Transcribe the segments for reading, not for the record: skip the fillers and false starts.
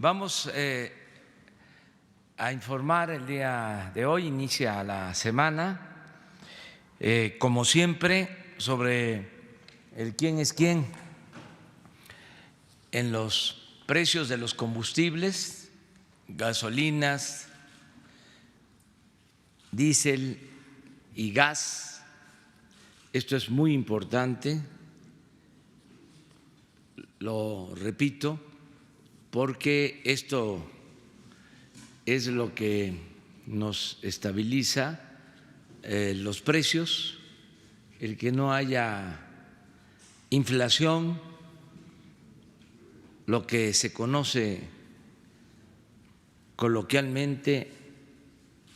Vamos a informar el día de hoy, inicia la semana, como siempre, sobre el quién es quién en los precios de los combustibles, gasolinas, diésel y gas. Esto es muy importante, lo repito, porque esto es lo que nos estabiliza los precios, el que no haya inflación, lo que se conoce coloquialmente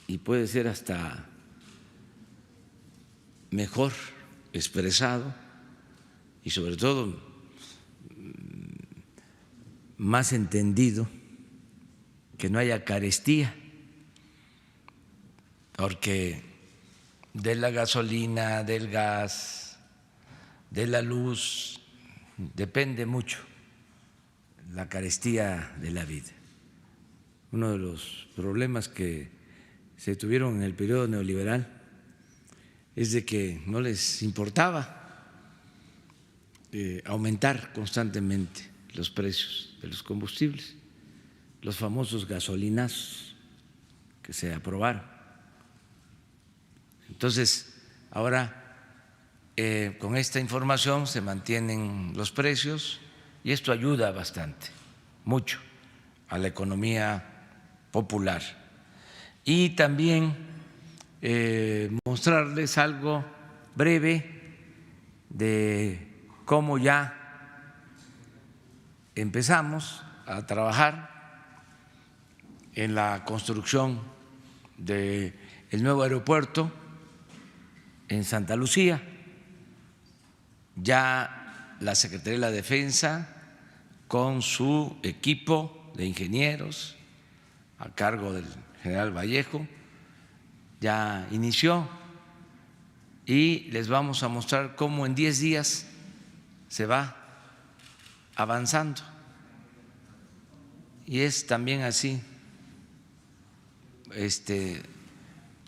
y puede ser hasta mejor expresado y sobre todo más entendido, que no haya carestía, porque de la gasolina, del gas, de la luz, depende mucho la carestía de la vida. Uno de los problemas que se tuvieron en el periodo neoliberal es de que no les importaba aumentar constantemente los precios de los combustibles, los famosos gasolinazos que se aprobaron. Entonces, ahora con esta información se mantienen los precios y esto ayuda bastante, mucho, a la economía popular. Y también mostrarles algo breve de cómo ya empezamos a trabajar en la construcción del nuevo aeropuerto en Santa Lucía. Ya la Secretaría de la Defensa, con su equipo de ingenieros a cargo del general Vallejo, ya inició y les vamos a mostrar cómo en 10 días se va avanzando. Y es también así,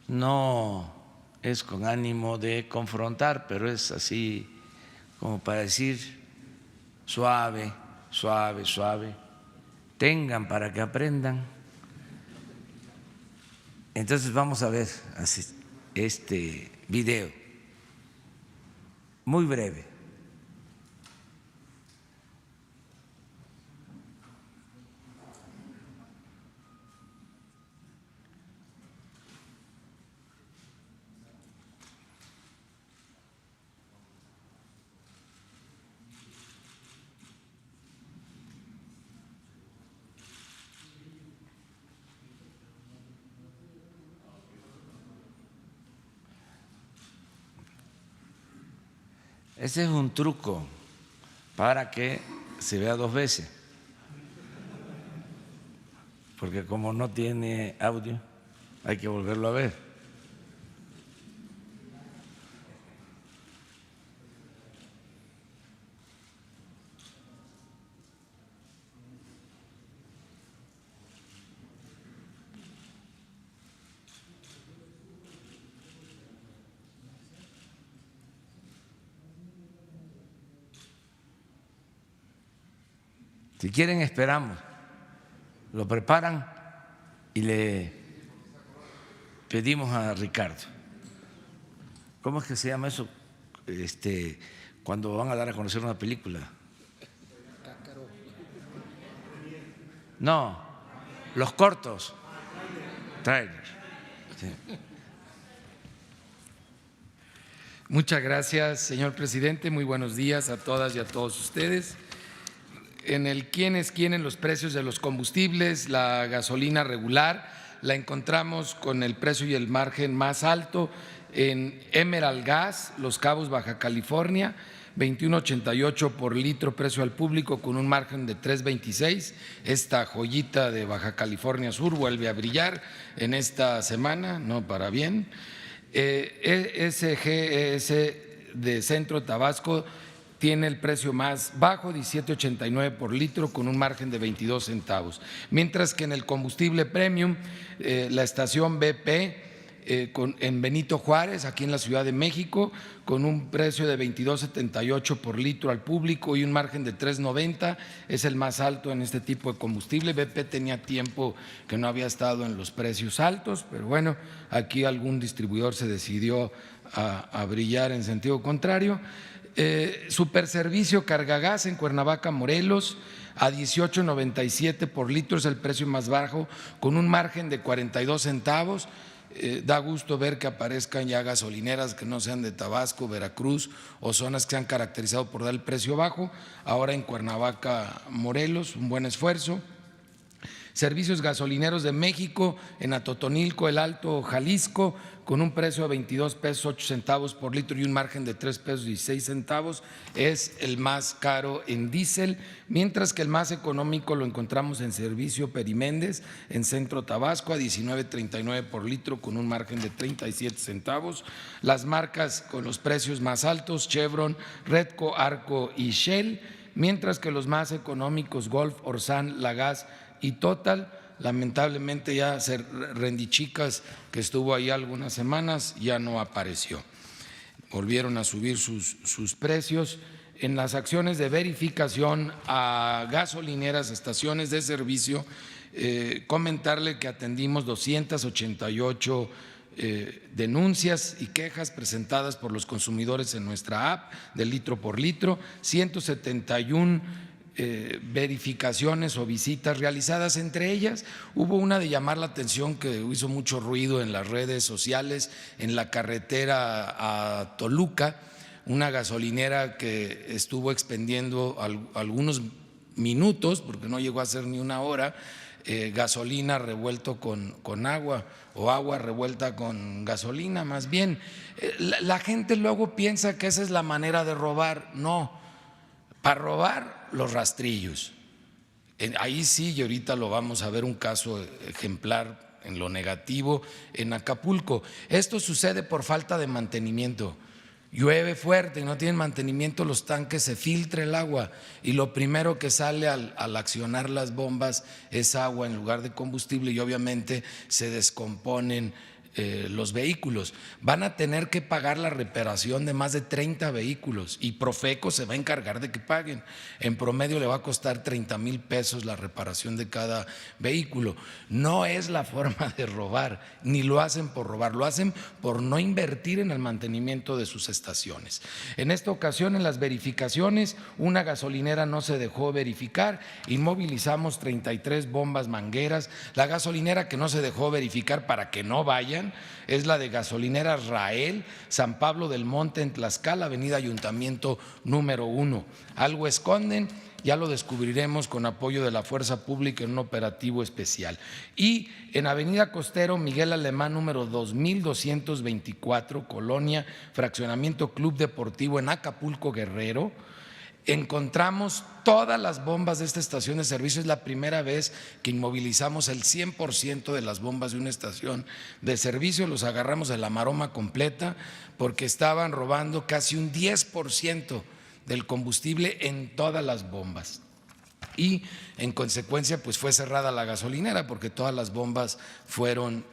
no es con ánimo de confrontar, pero es así como para decir suave, suave, suave, tengan para que aprendan. Entonces vamos a ver así este video, muy breve. Ese es un truco para que se vea 2 veces, porque como no tiene audio, hay que volverlo a ver. Si quieren, esperamos, lo preparan y le pedimos a Ricardo. ¿Cómo es que se llama eso? Cuando van a dar a conocer una película. No, los cortos. Trailers. Sí. Muchas gracias, señor presidente. Muy buenos días a todas y a todos ustedes. En el quién es quién en los precios de los combustibles, la gasolina regular la encontramos con el precio y el margen más alto en Emerald Gas, Los Cabos, Baja California, 21.88 por litro precio al público con un margen de 3.26. Esta joyita de Baja California Sur vuelve a brillar en esta semana, no para bien. SGS de Centro Tabasco tiene el precio más bajo, 17.89 por litro, con un margen de 22 centavos. Mientras que en el combustible premium, la estación BP en Benito Juárez, aquí en la Ciudad de México, con un precio de 22.78 por litro al público y un margen de 3.90, es el más alto en este tipo de combustible. BP tenía tiempo que no había estado en los precios altos, pero bueno, aquí algún distribuidor se decidió a brillar en sentido contrario. Superservicio Cargagas en Cuernavaca, Morelos, a 18.97 por litro, es el precio más bajo, con un margen de 42 centavos. Da gusto ver que aparezcan ya gasolineras que no sean de Tabasco, Veracruz o zonas que se han caracterizado por dar el precio bajo. Ahora en Cuernavaca, Morelos, un buen esfuerzo. Servicios Gasolineros de México en Atotonilco, El Alto, Jalisco, con un precio de 22 pesos 8 centavos por litro y un margen de 3 pesos 16 centavos, es el más caro en diésel, mientras que el más económico lo encontramos en Servicio Periméndez, en Centro Tabasco, a 19.39 por litro, con un margen de 37 centavos. Las marcas con los precios más altos, Chevron, Redco, Arco y Shell, mientras que los más económicos, Golf, Orsan, Lagas y Total, lamentablemente ya Rendichicas, que estuvo ahí algunas semanas, ya no apareció. Volvieron a subir sus precios. En las acciones de verificación a gasolineras, estaciones de servicio, comentarle que atendimos 288 denuncias y quejas presentadas por los consumidores en nuestra app de litro por litro, 171 verificaciones o visitas realizadas. Entre ellas hubo una de llamar la atención que hizo mucho ruido en las redes sociales, en la carretera a Toluca, una gasolinera que estuvo expendiendo algunos minutos, porque no llegó a ser ni una hora, gasolina revuelto con agua o agua revuelta con gasolina. Más bien, la gente luego piensa que esa es la manera de robar. No, para robar los rastrillos. Ahí sí, y ahorita lo vamos a ver, un caso ejemplar en lo negativo en Acapulco. Esto sucede por falta de mantenimiento. Llueve fuerte y no tienen mantenimiento los tanques, se filtra el agua y lo primero que sale al accionar las bombas es agua en lugar de combustible y obviamente se descomponen los vehículos. Van a tener que pagar la reparación de más de 30 vehículos y Profeco se va a encargar de que paguen. En promedio le va a costar 30,000 pesos la reparación de cada vehículo. No es la forma de robar, ni lo hacen por robar, lo hacen por no invertir en el mantenimiento de sus estaciones. En esta ocasión, en las verificaciones, una gasolinera no se dejó verificar, inmovilizamos 33 bombas mangueras. La gasolinera que no se dejó verificar para que no vayan es la de Gasolineras Rael, San Pablo del Monte en Tlaxcala, Avenida Ayuntamiento número 1. Algo esconden, ya lo descubriremos con apoyo de la Fuerza Pública en un operativo especial. Y en Avenida Costero, Miguel Alemán número 2224, Colonia, Fraccionamiento Club Deportivo en Acapulco, Guerrero, encontramos todas las bombas de esta estación de servicio. Es la primera vez que inmovilizamos el 100% de las bombas de una estación de servicio. Los agarramos de la maroma completa porque estaban robando casi un 10% del combustible en todas las bombas. Y en consecuencia pues fue cerrada la gasolinera porque todas las bombas fueron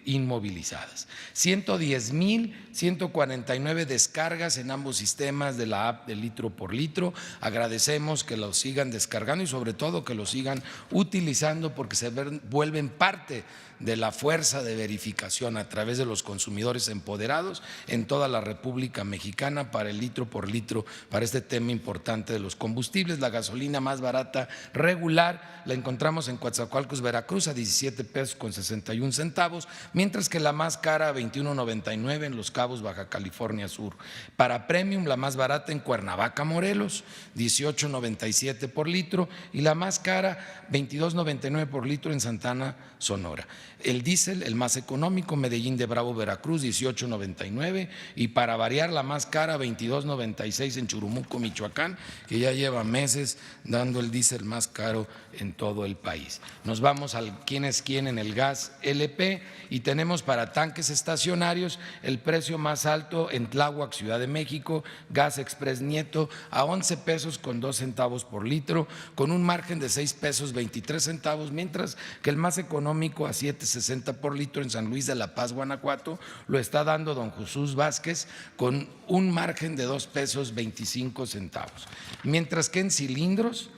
inmovilizadas. 110,149 descargas en ambos sistemas de la app de litro por litro. Agradecemos que lo sigan descargando y sobre todo que lo sigan utilizando porque se vuelven parte de la fuerza de verificación a través de los consumidores empoderados en toda la República Mexicana para el litro por litro, para este tema importante de los combustibles. La gasolina más barata regular la encontramos en Coatzacoalcos, Veracruz, a 17 pesos con 61 centavos, mientras que la más cara a 21.99 en Los Cabos, Baja California Sur. Para premium, la más barata en Cuernavaca, Morelos, 18.97 por litro, y la más cara 22.99 por litro en Santana, Sonora. El diésel, el más económico, Medellín de Bravo, Veracruz, 18.99, y para variar la más cara 22.96 en Churumuco, Michoacán, que ya lleva meses dando el diésel más caro en todo el país. Nos vamos al quién es quién en el gas LP. y tenemos para tanques estacionarios el precio más alto en Tláhuac, Ciudad de México, Gas Express Nieto a 11 pesos con 2 centavos por litro, con un margen de 6 pesos 23 centavos, mientras que el más económico a 7.60 por litro en San Luis de la Paz, Guanajuato, lo está dando don Jesús Vázquez con un margen de 2 pesos 25 centavos. Mientras que en cilindros,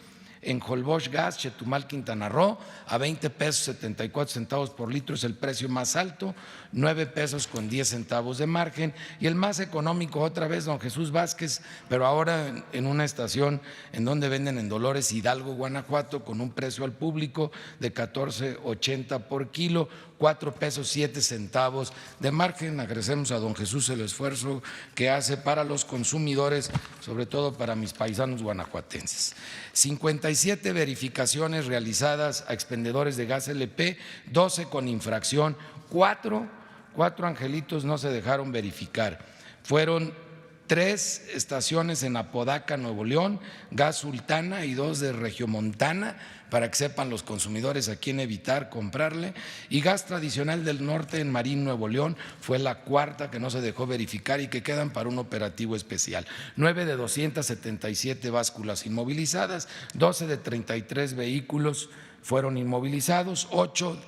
en Holbox Gas, Chetumal, Quintana Roo, a 20 pesos 74 centavos por litro es el precio más alto, 9 pesos con 10 centavos de margen, y el más económico otra vez don Jesús Vázquez, pero ahora en una estación en donde venden en Dolores Hidalgo, Guanajuato, con un precio al público de 14.80 por kilo, 4 pesos 7 centavos de margen. Agradecemos a don Jesús el esfuerzo que hace para los consumidores, sobre todo para mis paisanos guanajuatenses. 57 verificaciones realizadas a expendedores de gas LP, 12 con infracción, cuatro angelitos no se dejaron verificar. Fueron 3 estaciones en Apodaca, Nuevo León, Gas Sultana, y 2 de Regiomontana, para que sepan los consumidores a quién evitar comprarle, y Gas Tradicional del Norte en Marín, Nuevo León, fue la 4ª que no se dejó verificar y que quedan para un operativo especial. 9 de 277 básculas inmovilizadas, 12 de 33 vehículos fueron inmovilizados, 8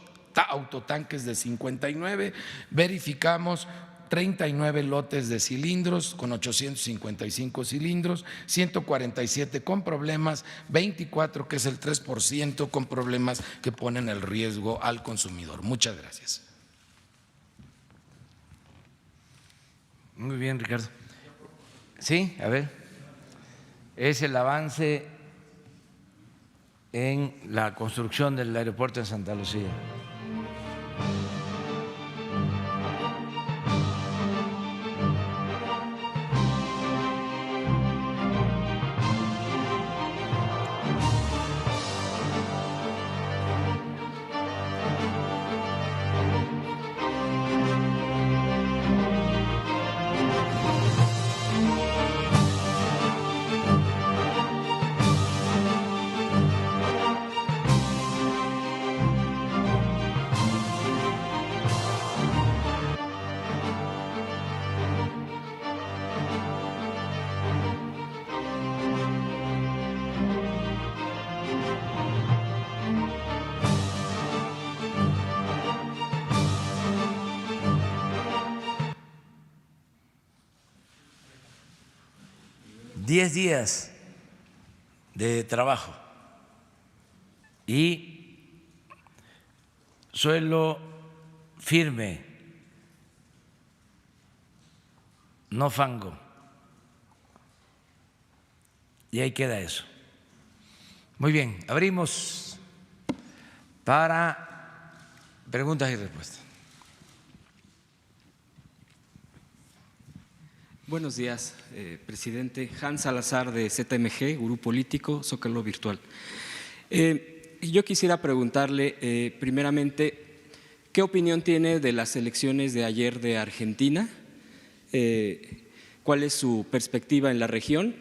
autotanques de 59, verificamos 39 lotes de cilindros con 855 cilindros, 147 con problemas, 24, que es el 3%, con problemas que ponen el riesgo al consumidor. Muchas gracias. Muy bien, Ricardo. Sí, a ver, es el avance en la construcción del aeropuerto en Santa Lucía. Diez días de trabajo y suelo firme, no fango, y ahí queda eso. Muy bien, abrimos para preguntas y respuestas. Buenos días, presidente. Hans Salazar, de ZMG, Grupo Político, Zócalo Virtual. Yo quisiera preguntarle, primeramente, ¿qué opinión tiene de las elecciones de ayer de Argentina? ¿Cuál es su perspectiva en la región?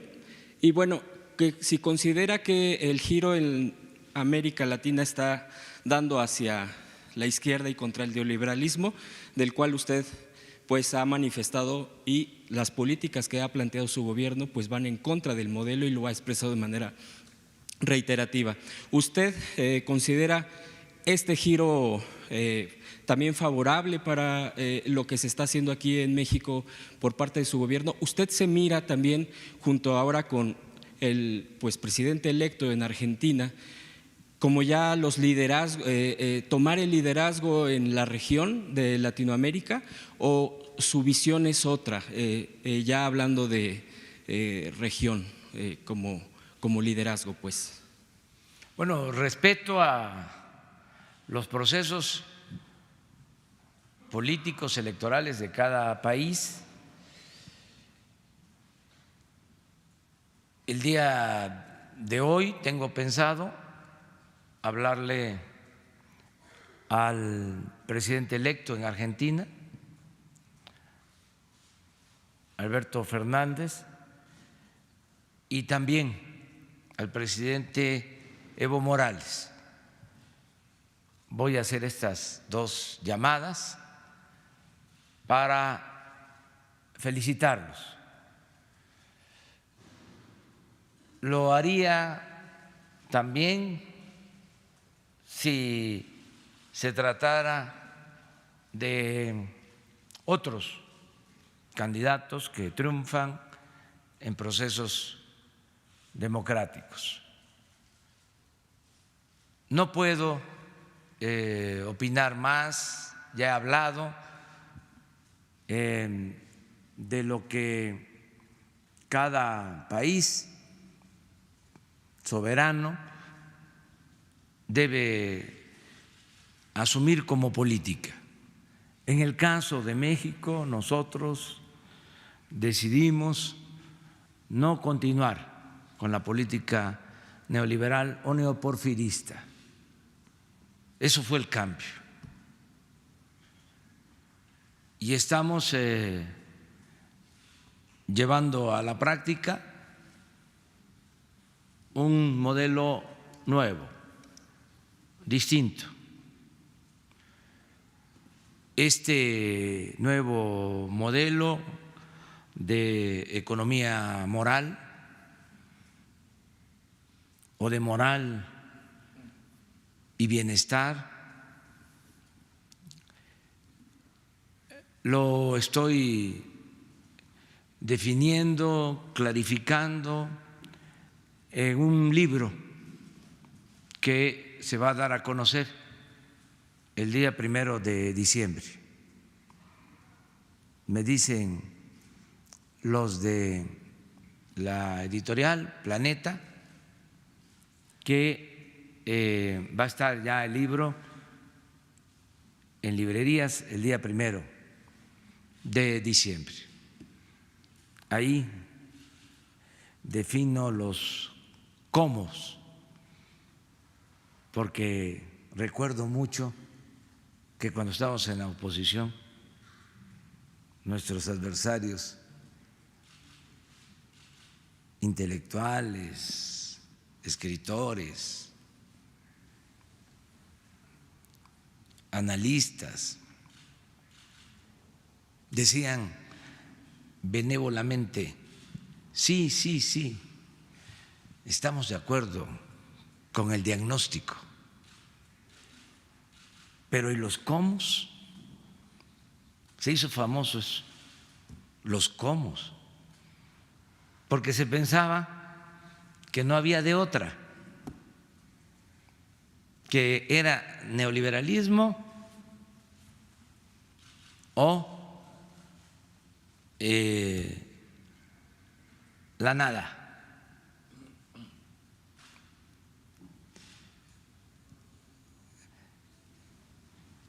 Y bueno, que si considera que el giro en América Latina está dando hacia la izquierda y contra el neoliberalismo, del cual usted pues ha manifestado, y las políticas que ha planteado su gobierno pues van en contra del modelo y lo ha expresado de manera reiterativa. ¿Usted considera este giro también favorable para lo que se está haciendo aquí en México por parte de su gobierno? ¿Usted se mira también junto ahora con el presidente electo en Argentina como ya los liderazgos, tomar el liderazgo en la región de Latinoamérica, o su visión es otra, ya hablando de región como liderazgo, pues? Bueno, respeto a los procesos políticos electorales de cada país. El día de hoy tengo pensado hablarle al presidente electo en Argentina, Alberto Fernández, y también al presidente Evo Morales, voy a hacer estas dos llamadas para felicitarlos. Lo haría también si se tratara de otros candidatos que triunfan en procesos democráticos. No puedo opinar más, ya he hablado de lo que cada país soberano debe asumir como política. En el caso de México, nosotros decidimos no continuar con la política neoliberal o neoporfirista. Eso fue el cambio. Y estamos llevando a la práctica un modelo nuevo, distinto. Este nuevo modelo de economía moral o de moral y bienestar lo estoy definiendo, clarificando en un libro que se va a dar a conocer el día 1 de diciembre. Me dicen los de la editorial Planeta que va a estar ya el libro en librerías el día 1 de diciembre. Ahí defino los cómo, porque recuerdo mucho que cuando estábamos en la oposición, nuestros adversarios intelectuales, escritores, analistas, decían benévolamente, sí, sí, sí, estamos de acuerdo con el diagnóstico, pero ¿y los cómo? Se hizo famosos los cómo, porque se pensaba que no había de otra, que era neoliberalismo o la nada.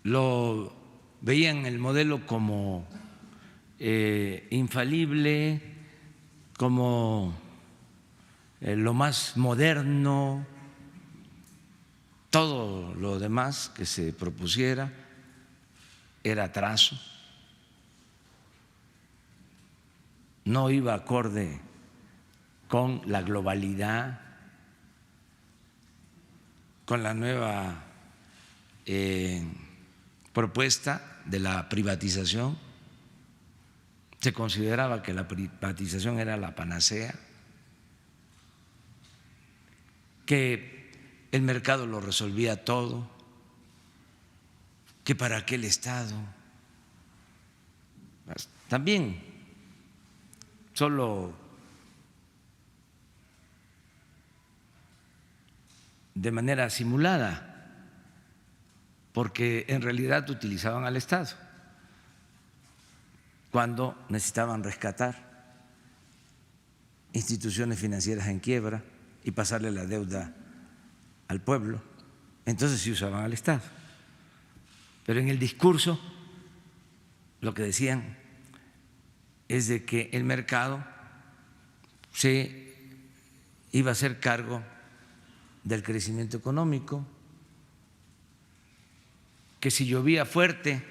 Lo veían el modelo como infalible, como lo más moderno, todo lo demás que se propusiera era atraso, no iba acorde con la globalidad, con la nueva propuesta de la privatización. Se consideraba que la privatización era la panacea, que el mercado lo resolvía todo, que para qué el Estado. También solo de manera simulada, porque en realidad utilizaban al Estado cuando necesitaban rescatar instituciones financieras en quiebra y pasarle la deuda al pueblo, entonces sí usaban al Estado. Pero en el discurso lo que decían es de que el mercado se iba a hacer cargo del crecimiento económico, que si llovía fuerte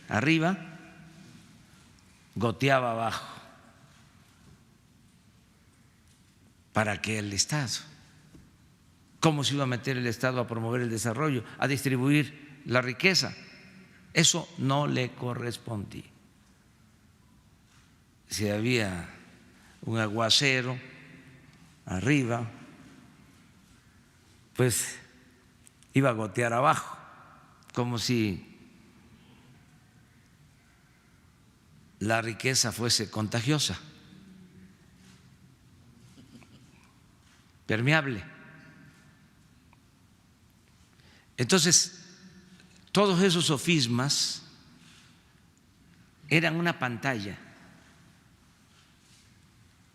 arriba, goteaba abajo. ¿Para qué el Estado? ¿Cómo se iba a meter el Estado a promover el desarrollo, a distribuir la riqueza. Eso no le correspondía. Si había un aguacero arriba, pues iba a gotear abajo, como si la riqueza fuese contagiosa, permeable. Entonces, todos esos sofismas eran una pantalla,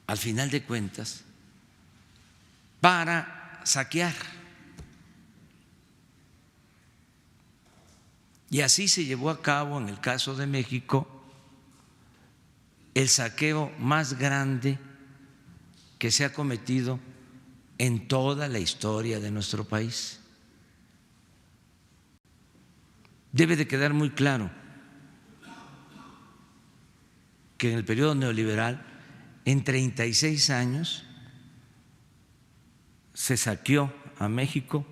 al final de cuentas, para saquear. Y así se llevó a cabo en el caso de México el saqueo más grande que se ha cometido en toda la historia de nuestro país. Debe de quedar muy claro que en el periodo neoliberal, en 36 años, se saqueó a México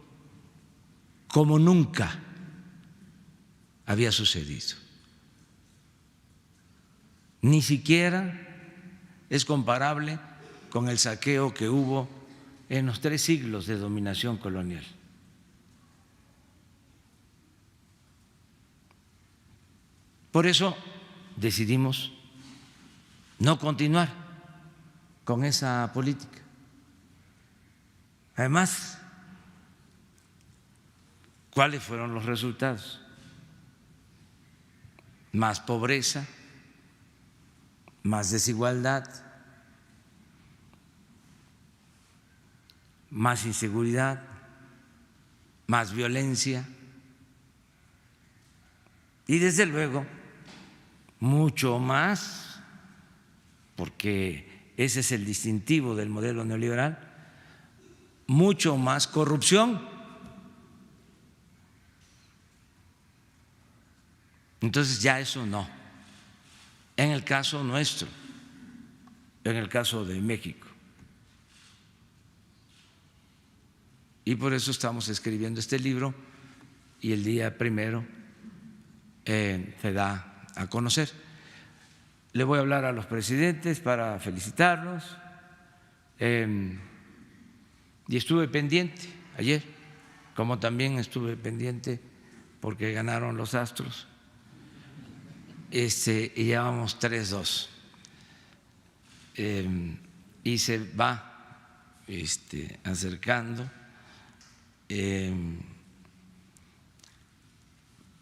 como nunca había sucedido. Ni siquiera es comparable con el saqueo que hubo en los 3 siglos de dominación colonial. Por eso decidimos no continuar con esa política. Además, ¿cuáles fueron los resultados? Más pobreza, más desigualdad, más inseguridad, más violencia y, desde luego, mucho más, porque ese es el distintivo del modelo neoliberal, mucho más corrupción. Entonces ya eso no, en el caso nuestro, en el caso de México. Y por eso estamos escribiendo este libro y el día 1 se da a conocer. Le voy a hablar a los presidentes para felicitarlos. Y estuve pendiente ayer, como también estuve pendiente porque ganaron los Astros. Y llevamos 3-2. Y se va acercando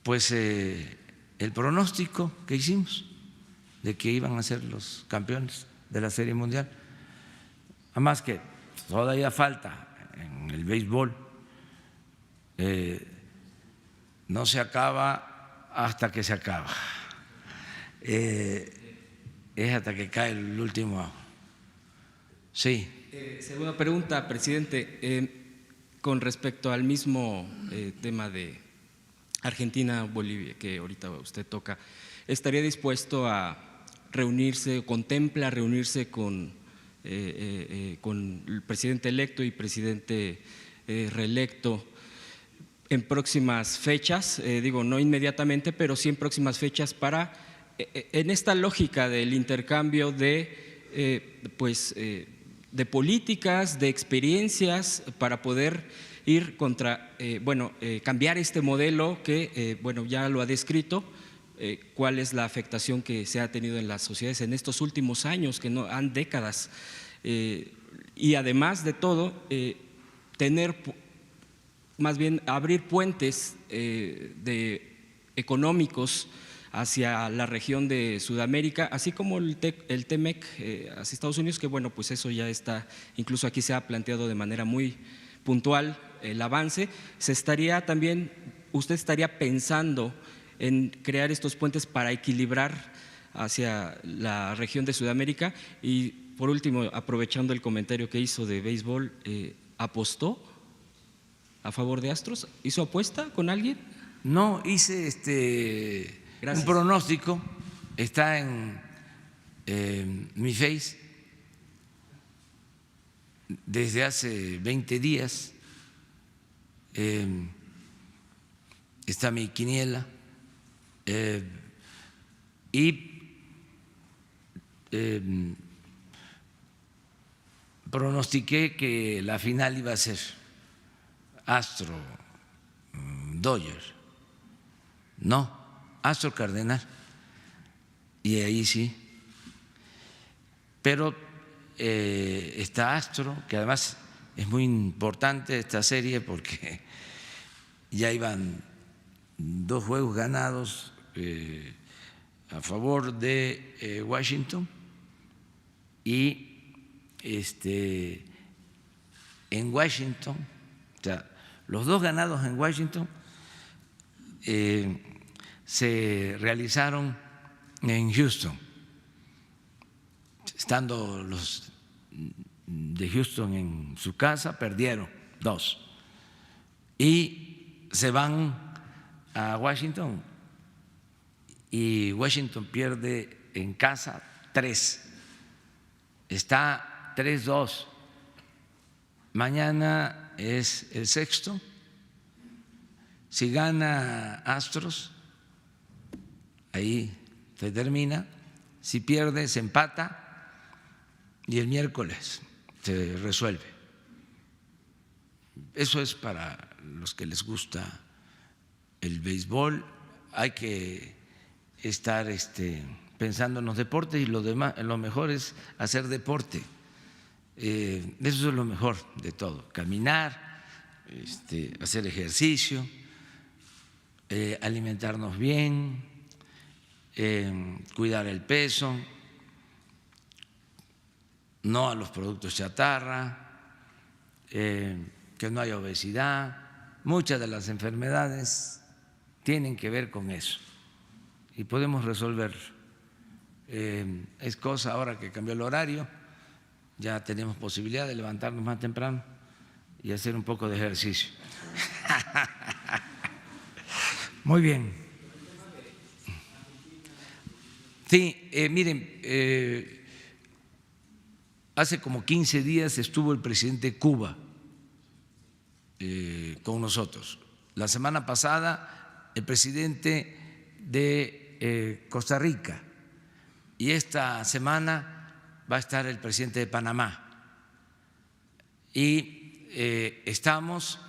pues el pronóstico que hicimos de que iban a ser los campeones de la Serie Mundial. Además que todavía falta en el béisbol, no se acaba hasta que se acaba. Es hasta que cae el último agua. Sí. Segunda pregunta, presidente. Con respecto al mismo tema de Argentina-Bolivia que ahorita usted toca, ¿estaría dispuesto a reunirse, o contempla reunirse con el presidente electo y presidente reelecto en próximas fechas? Digo, no inmediatamente, pero sí en próximas fechas para… En esta lógica del intercambio de políticas, de experiencias, para poder ir cambiar este modelo que, ya lo ha descrito, cuál es la afectación que se ha tenido en las sociedades en estos últimos años, que no han décadas, y además de todo, más bien abrir puentes económicos hacia la región de Sudamérica, así como el TEMEC hacia Estados Unidos, que pues eso ya está, incluso aquí se ha planteado de manera muy puntual el avance. ¿Usted estaría pensando en crear estos puentes para equilibrar hacia la región de Sudamérica? Y por último, aprovechando el comentario que hizo de béisbol, ¿apostó a favor de Astros? ¿Hizo apuesta con alguien? No, hice un pronóstico, está en mi Face desde hace 20 días. está mi quiniela, y pronostiqué que la final iba a ser Astro Dodger, no, Astro Cardenal, y ahí sí. Pero está Astro, que además es muy importante esta serie porque ya iban 2 juegos ganados a favor de Washington, y en Washington, o sea, los 2 ganados en Washington se realizaron en Houston, estando los de Houston en su casa, perdieron 2 y se van a Washington y Washington pierde en casa 3, está 3-2. Mañana es el sexto. Si gana Astros, ahí se termina. Si pierde, se empata y el miércoles se resuelve. Eso es para los que les gusta el béisbol. Hay que estar pensando en los deportes, y lo mejor es hacer deporte. Eso es lo mejor de todo: caminar, hacer ejercicio, alimentarnos bien, cuidar el peso, no a los productos chatarra, que no haya obesidad. Muchas de las enfermedades tienen que ver con eso y podemos resolverlo. Es cosa ahora que cambió el horario, ya tenemos posibilidad de levantarnos más temprano y hacer un poco de ejercicio. Muy bien. Sí, miren, hace como 15 días estuvo el presidente Cuba con nosotros. La semana pasada el presidente de Costa Rica, y esta semana va a estar el presidente de Panamá. Y estamos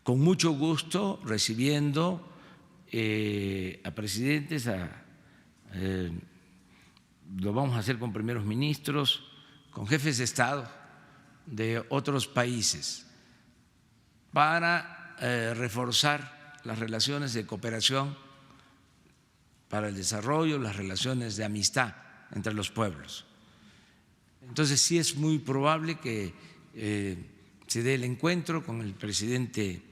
con mucho gusto recibiendo a presidentes, lo vamos a hacer con primeros ministros, con jefes de Estado de otros países, para reforzar las relaciones de cooperación para el desarrollo, las relaciones de amistad entre los pueblos. Entonces sí es muy probable que se dé el encuentro con el presidente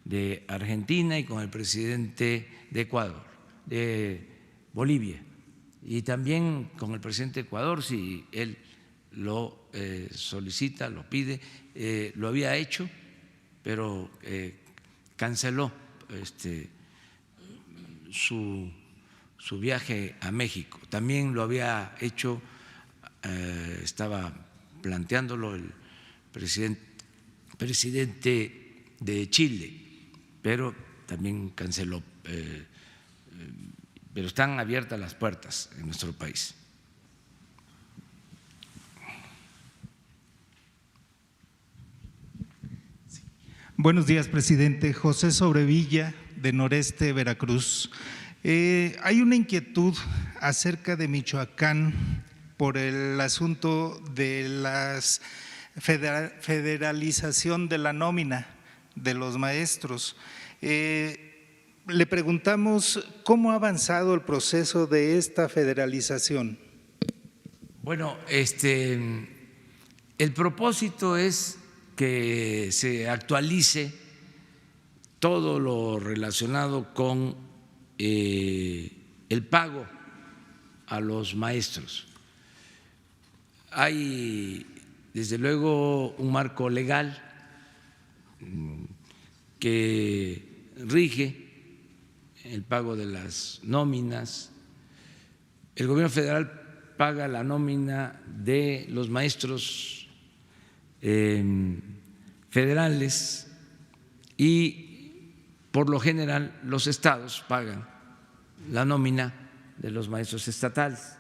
de Argentina y con el presidente de Ecuador, de Bolivia, y también con el presidente de Ecuador, si él lo solicita, lo pide. Lo había hecho, pero canceló su viaje a México. También lo había hecho, estaba planteándolo el presidente de Chile, pero también canceló. Pero están abiertas las puertas en nuestro país. Buenos días, presidente. José Sobrevilla, de Noreste, Veracruz. Hay una inquietud acerca de Michoacán por el asunto de la federalización de la nómina de los maestros. Le preguntamos cómo ha avanzado el proceso de esta federalización. Bueno, el propósito es que se actualice todo lo relacionado con el pago a los maestros. Hay desde luego un marco legal que rige el pago de las nóminas. El gobierno federal paga la nómina de los maestros federales y por lo general los estados pagan la nómina de los maestros estatales,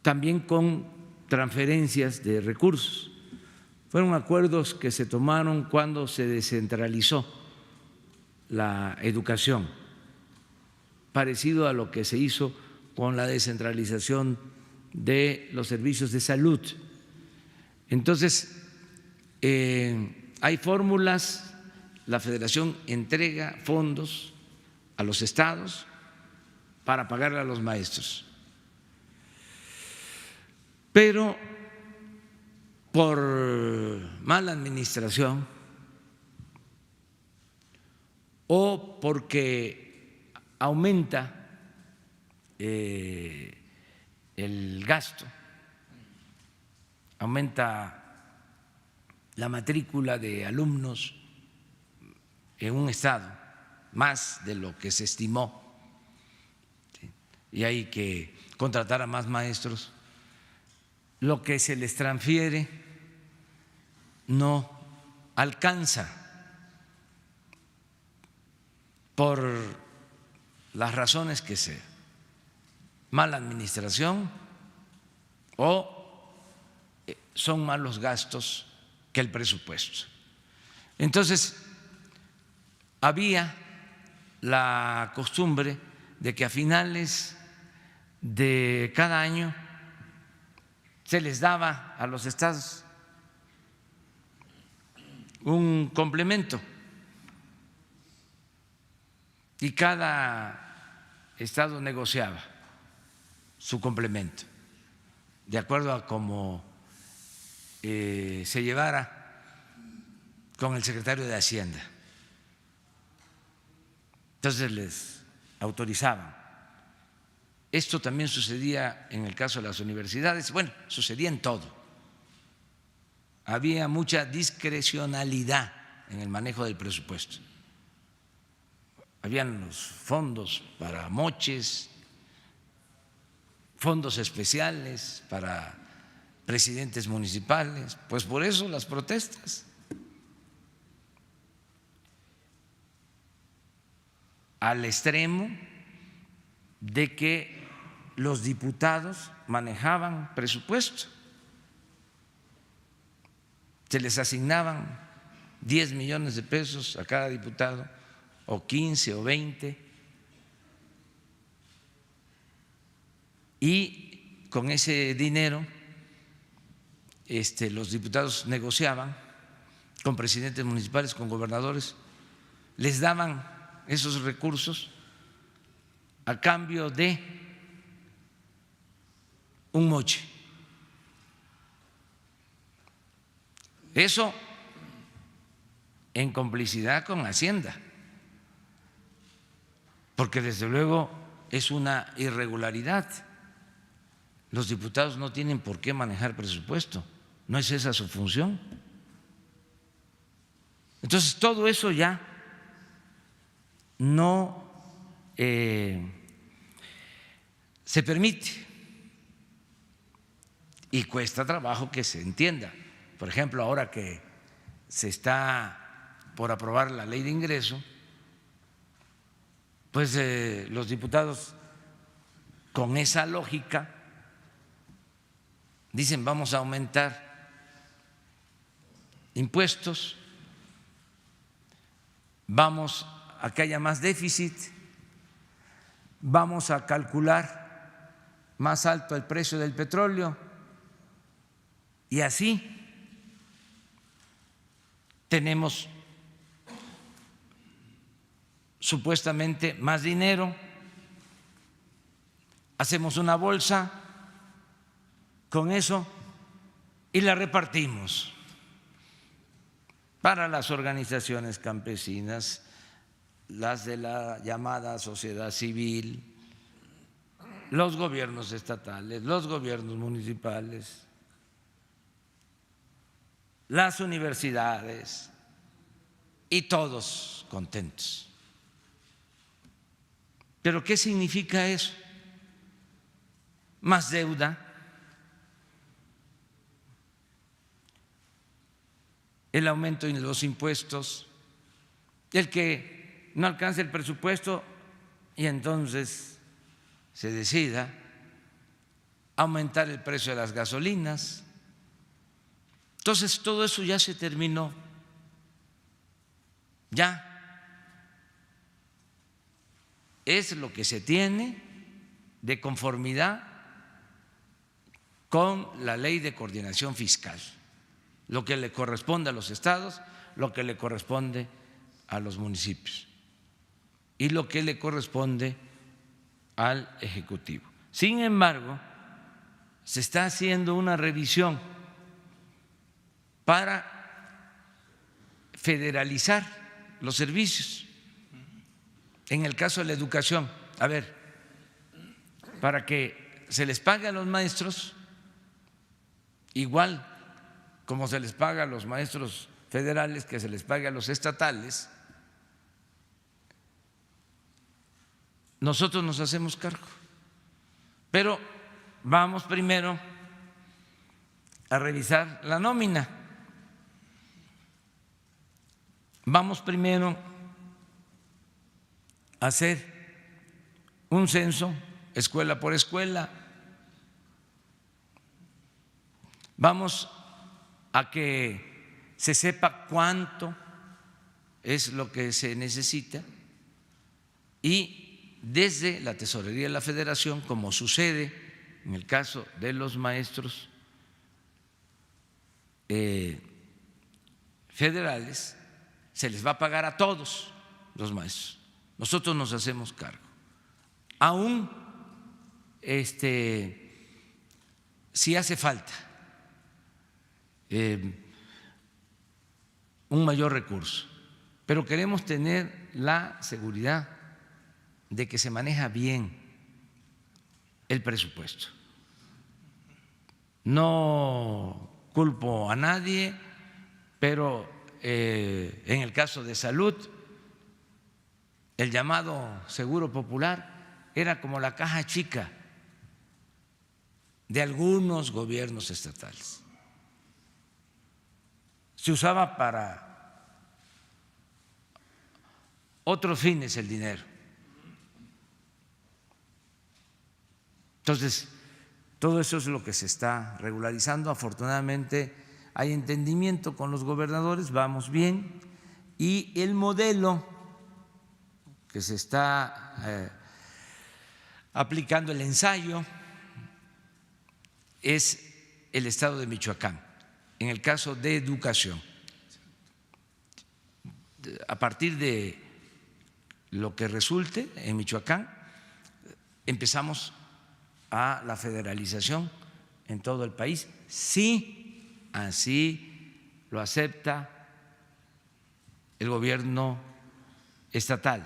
también con transferencias de recursos. Fueron acuerdos que se tomaron cuando se descentralizó la educación, parecido a lo que se hizo con la descentralización de los servicios de salud. Entonces, hay fórmulas, la Federación entrega fondos a los estados para pagarle a los maestros, pero por mala administración o porque aumenta el gasto, aumenta la matrícula de alumnos en un estado más de lo que se estimó, ¿sí? Y hay que contratar a más maestros, lo que se les transfiere no alcanza por las razones que sea, mala administración o son malos gastos que el presupuesto. Entonces, había la costumbre de que a finales de cada año se les daba a los estados un complemento y cada estado negociaba su complemento de acuerdo a cómo se llevara con el secretario de Hacienda. Entonces les autorizaban. Esto también sucedía en el caso de las universidades, bueno, sucedía en todo. Había mucha discrecionalidad en el manejo del presupuesto. Habían los fondos para moches, fondos especiales para presidentes municipales, pues por eso las protestas. Al extremo de que los diputados manejaban presupuesto, se les asignaban 10 millones de pesos a cada diputado, o 15 o 20, y con ese dinero los diputados negociaban con presidentes municipales, con gobernadores, les daban esos recursos a cambio de un moche. Eso en complicidad con Hacienda, porque desde luego es una irregularidad. Los diputados no tienen por qué manejar presupuesto, no es esa su función. Entonces todo eso ya no se permite y cuesta trabajo que se entienda. Por ejemplo, ahora que se está por aprobar la ley de ingreso, pues los diputados con esa lógica dicen vamos a aumentar impuestos, vamos a que haya más déficit, vamos a calcular más alto el precio del petróleo y así tenemos supuestamente más dinero, hacemos una bolsa con eso y la repartimos para las organizaciones campesinas, las de la llamada sociedad civil, los gobiernos estatales, los gobiernos municipales, las universidades y todos contentos. ¿Pero qué significa eso? Más deuda, el aumento en los impuestos, el que no alcance el presupuesto y entonces se decida aumentar el precio de las gasolinas. Entonces todo eso ya se terminó, ya es lo que se tiene de conformidad con la Ley de Coordinación Fiscal, lo que le corresponde a los estados, lo que le corresponde a los municipios y lo que le corresponde al Ejecutivo. Sin embargo, se está haciendo una revisión para federalizar los servicios. En el caso de la educación, a ver, para que se les pague a los maestros igual como se les paga a los maestros federales, que se les pague a los estatales, nosotros nos hacemos cargo. Pero vamos primero a revisar la nómina. Vamos primero a hacer un censo escuela por escuela. Vamos a que se sepa cuánto es lo que se necesita y desde la Tesorería de la Federación, como sucede en el caso de los maestros federales, se les va a pagar a todos los maestros. Nosotros nos hacemos cargo. Aún si hace falta un mayor recurso, pero queremos tener la seguridad de que se maneja bien el presupuesto. No culpo a nadie, pero en el caso de salud, el llamado Seguro Popular era como la caja chica de algunos gobiernos estatales. Se usaba para otros fines el dinero. Entonces, todo eso es lo que se está regularizando. Afortunadamente hay entendimiento con los gobernadores, vamos bien, y el modelo que se está aplicando, el ensayo, es el estado de Michoacán, en el caso de educación. A partir de lo que resulte en Michoacán, empezamos a la federalización en todo el país, si así lo acepta el gobierno estatal,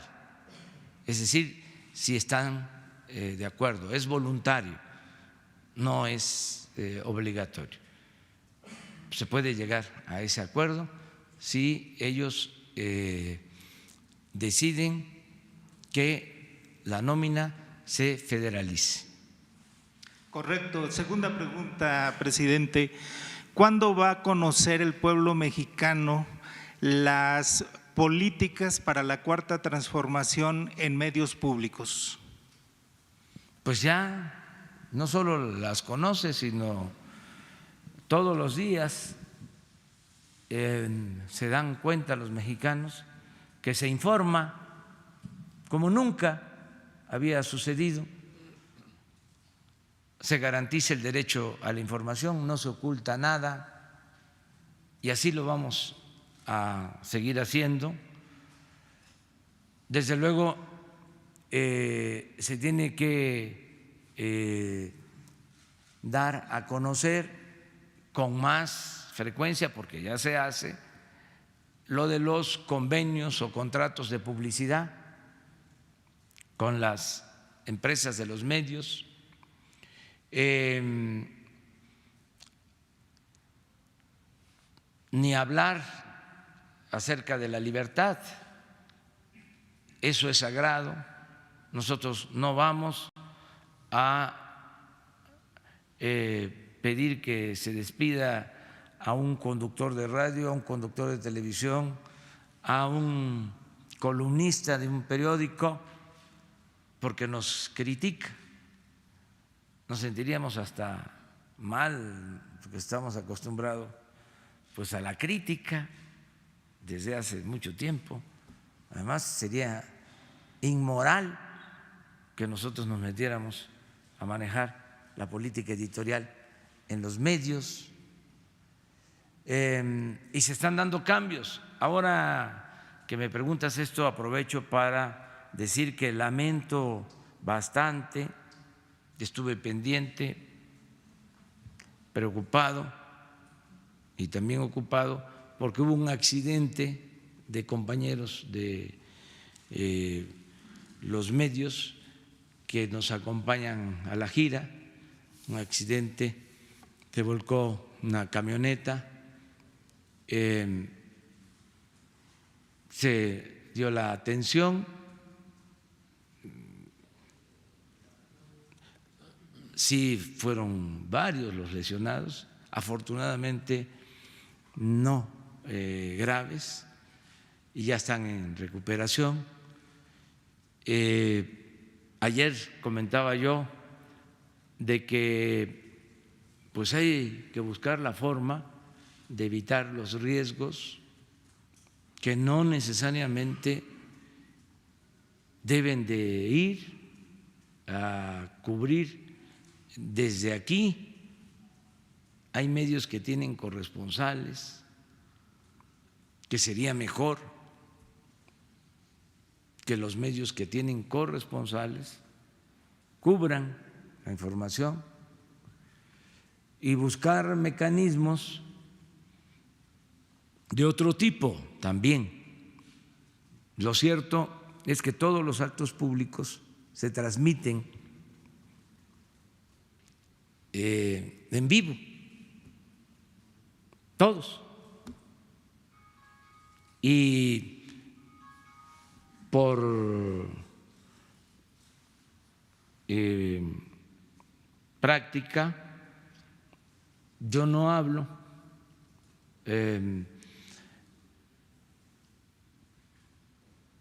es decir, si están de acuerdo, es voluntario, no es obligatorio. Se puede llegar a ese acuerdo si ellos deciden que la nómina se federalice. Correcto. Segunda pregunta, presidente. ¿Cuándo va a conocer el pueblo mexicano las políticas para la cuarta transformación en medios públicos? Pues ya no solo las conoce, sino todos los días se dan cuenta los mexicanos que se informa como nunca había sucedido. Se garantiza el derecho a la información, no se oculta nada y así lo vamos a seguir haciendo. Desde luego se tiene que dar a conocer con más frecuencia, porque ya se hace, lo de los convenios o contratos de publicidad con las empresas de los medios. Ni hablar acerca de la libertad, eso es sagrado. Nosotros no vamos a pedir que se despida a un conductor de radio, a un conductor de televisión, a un columnista de un periódico porque nos critica. Nos sentiríamos hasta mal porque estamos acostumbrados pues a la crítica desde hace mucho tiempo. Además sería inmoral que nosotros nos metiéramos a manejar la política editorial en los medios. Y se están dando cambios. Ahora que me preguntas esto, aprovecho para decir que lamento bastante, estuve pendiente, preocupado y también ocupado porque hubo un accidente de compañeros de los medios que nos acompañan a la gira, un accidente, se volcó una camioneta, se dio la atención, sí fueron varios los lesionados, afortunadamente no graves y ya están en recuperación. Ayer comentaba yo de que pues hay que buscar la forma de evitar los riesgos que no necesariamente deben de ir a cubrir desde aquí. Hay medios que tienen corresponsales, que sería mejor que los medios que tienen corresponsales cubran la información y buscar mecanismos de otro tipo también. Lo cierto es que todos los actos públicos se transmiten en vivo, todos. Y por práctica yo no hablo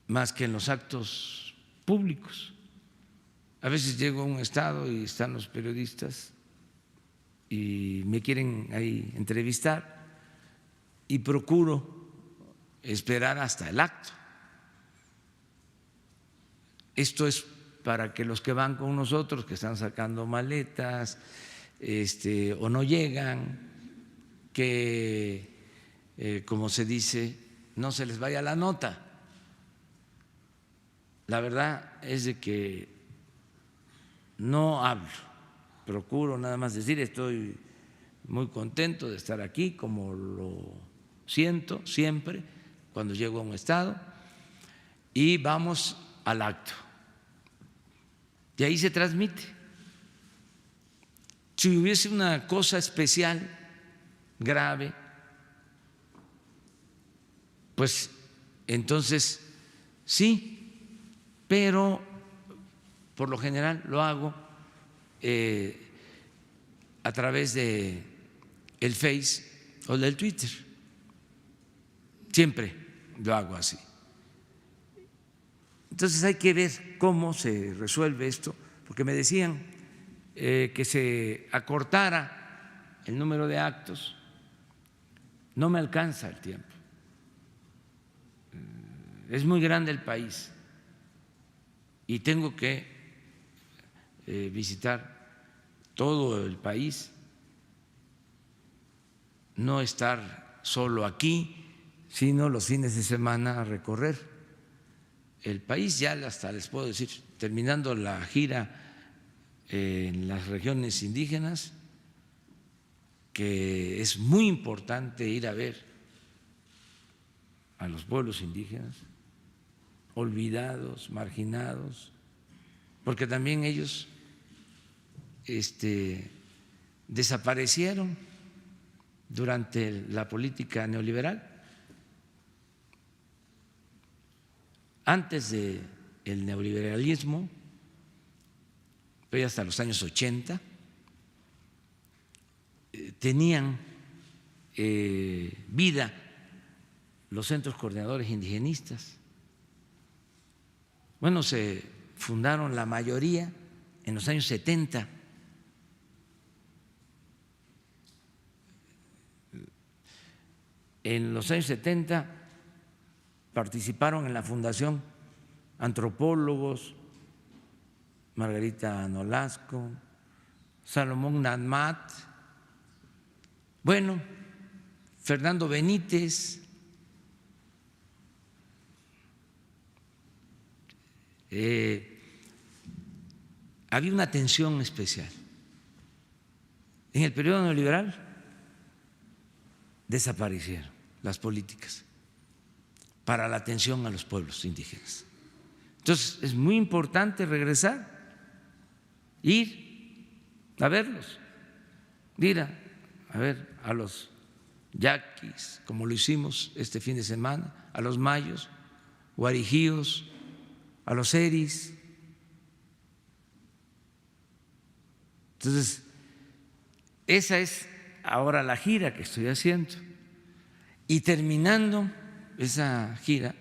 más que en los actos públicos. A veces llego a un estado y están los periodistas y me quieren ahí entrevistar y procuro esperar hasta el acto. Esto es para que los que van con nosotros, que están sacando maletas o no llegan, que como se dice, no se les vaya la nota. La verdad es de que no hablo, procuro nada más decir estoy muy contento de estar aquí, como lo siento siempre cuando llego a un estado, y vamos al acto. Y ahí se transmite. Si hubiese una cosa especial, grave, pues entonces sí, pero por lo general lo hago a través de el Face o del Twitter. Siempre lo hago así. Entonces hay que ver cómo se resuelve esto, porque me decían que se acortara el número de actos. No me alcanza el tiempo. Es muy grande el país y tengo que visitar todo el país, no estar solo aquí, sino los fines de semana a recorrer el país. Ya hasta les puedo decir, terminando la gira en las regiones indígenas, que es muy importante ir a ver a los pueblos indígenas, olvidados, marginados, porque también ellos desaparecieron durante la política neoliberal. Antes del neoliberalismo, pero hasta los años 80, tenían vida los centros coordinadores indigenistas Bueno, se fundaron la mayoría en los años 70. En los años 70 participaron en la fundación antropólogos, Margarita Nolasco, Salomón Nadmat, bueno, Fernando Benítez, había una atención especial. En el periodo neoliberal desaparecieron las políticas para la atención a los pueblos indígenas. Entonces, es muy importante regresar, ir a verlos, ir a ver a los yaquis, como lo hicimos este fin de semana, a los mayos, guarijíos, a los eris. Entonces, esa es ahora la gira que estoy haciendo. Y terminando esa gira,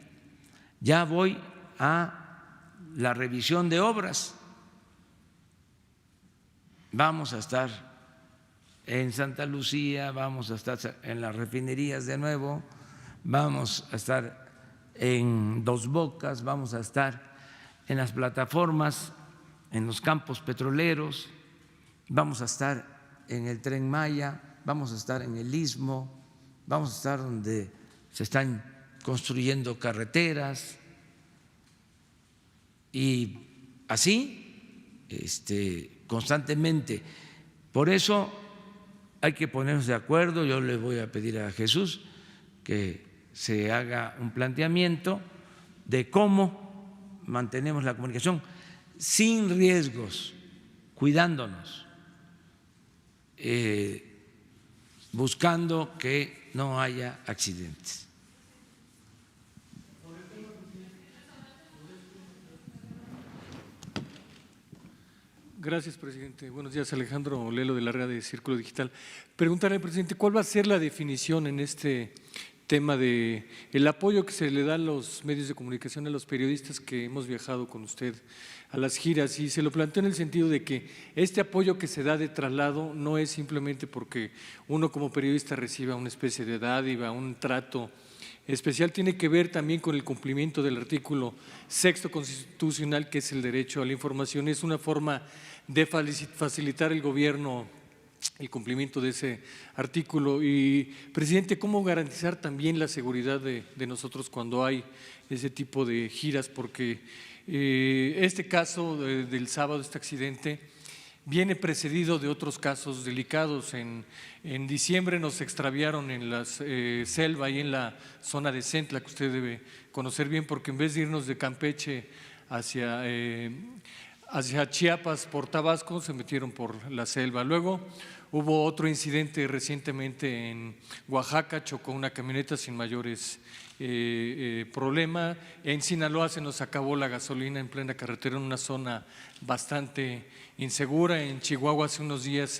ya voy a la revisión de obras. Vamos a estar en Santa Lucía, vamos a estar en las refinerías de nuevo, vamos a estar en Dos Bocas, vamos a estar en las plataformas, en los campos petroleros, vamos a estar en el Tren Maya, vamos a estar en el Istmo, vamos a estar donde se están construyendo carreteras y así constantemente. Por eso hay que ponernos de acuerdo. Yo le voy a pedir a Jesús que se haga un planteamiento de cómo mantenemos la comunicación sin riesgos, cuidándonos, buscando que no haya accidentes. Gracias, presidente. Buenos días, Alejandro Lelo de la red de Círculo Digital. Preguntarle al presidente, ¿cuál va a ser la definición en este tema de el apoyo que se le da a los medios de comunicación, a los periodistas que hemos viajado con usted a las giras? Y se lo planteo en el sentido de que este apoyo que se da de traslado no es simplemente porque uno como periodista reciba una especie de dádiva, un trato especial, tiene que ver también con el cumplimiento del artículo 6º constitucional, que es el derecho a la información. Es una forma de facilitar el gobierno el cumplimiento de ese artículo. Y, presidente, ¿cómo garantizar también la seguridad de nosotros cuando hay ese tipo de giras? Porque este caso del sábado, este accidente, viene precedido de otros casos delicados. En diciembre nos extraviaron en la selva y en la zona de Centla, que usted debe conocer bien, porque en vez de irnos de Campeche hacia Chiapas por Tabasco, se metieron por la selva. Luego hubo otro incidente recientemente en Oaxaca, chocó una camioneta sin mayores problema. En Sinaloa se nos acabó la gasolina en plena carretera en una zona bastante insegura. En Chihuahua hace unos días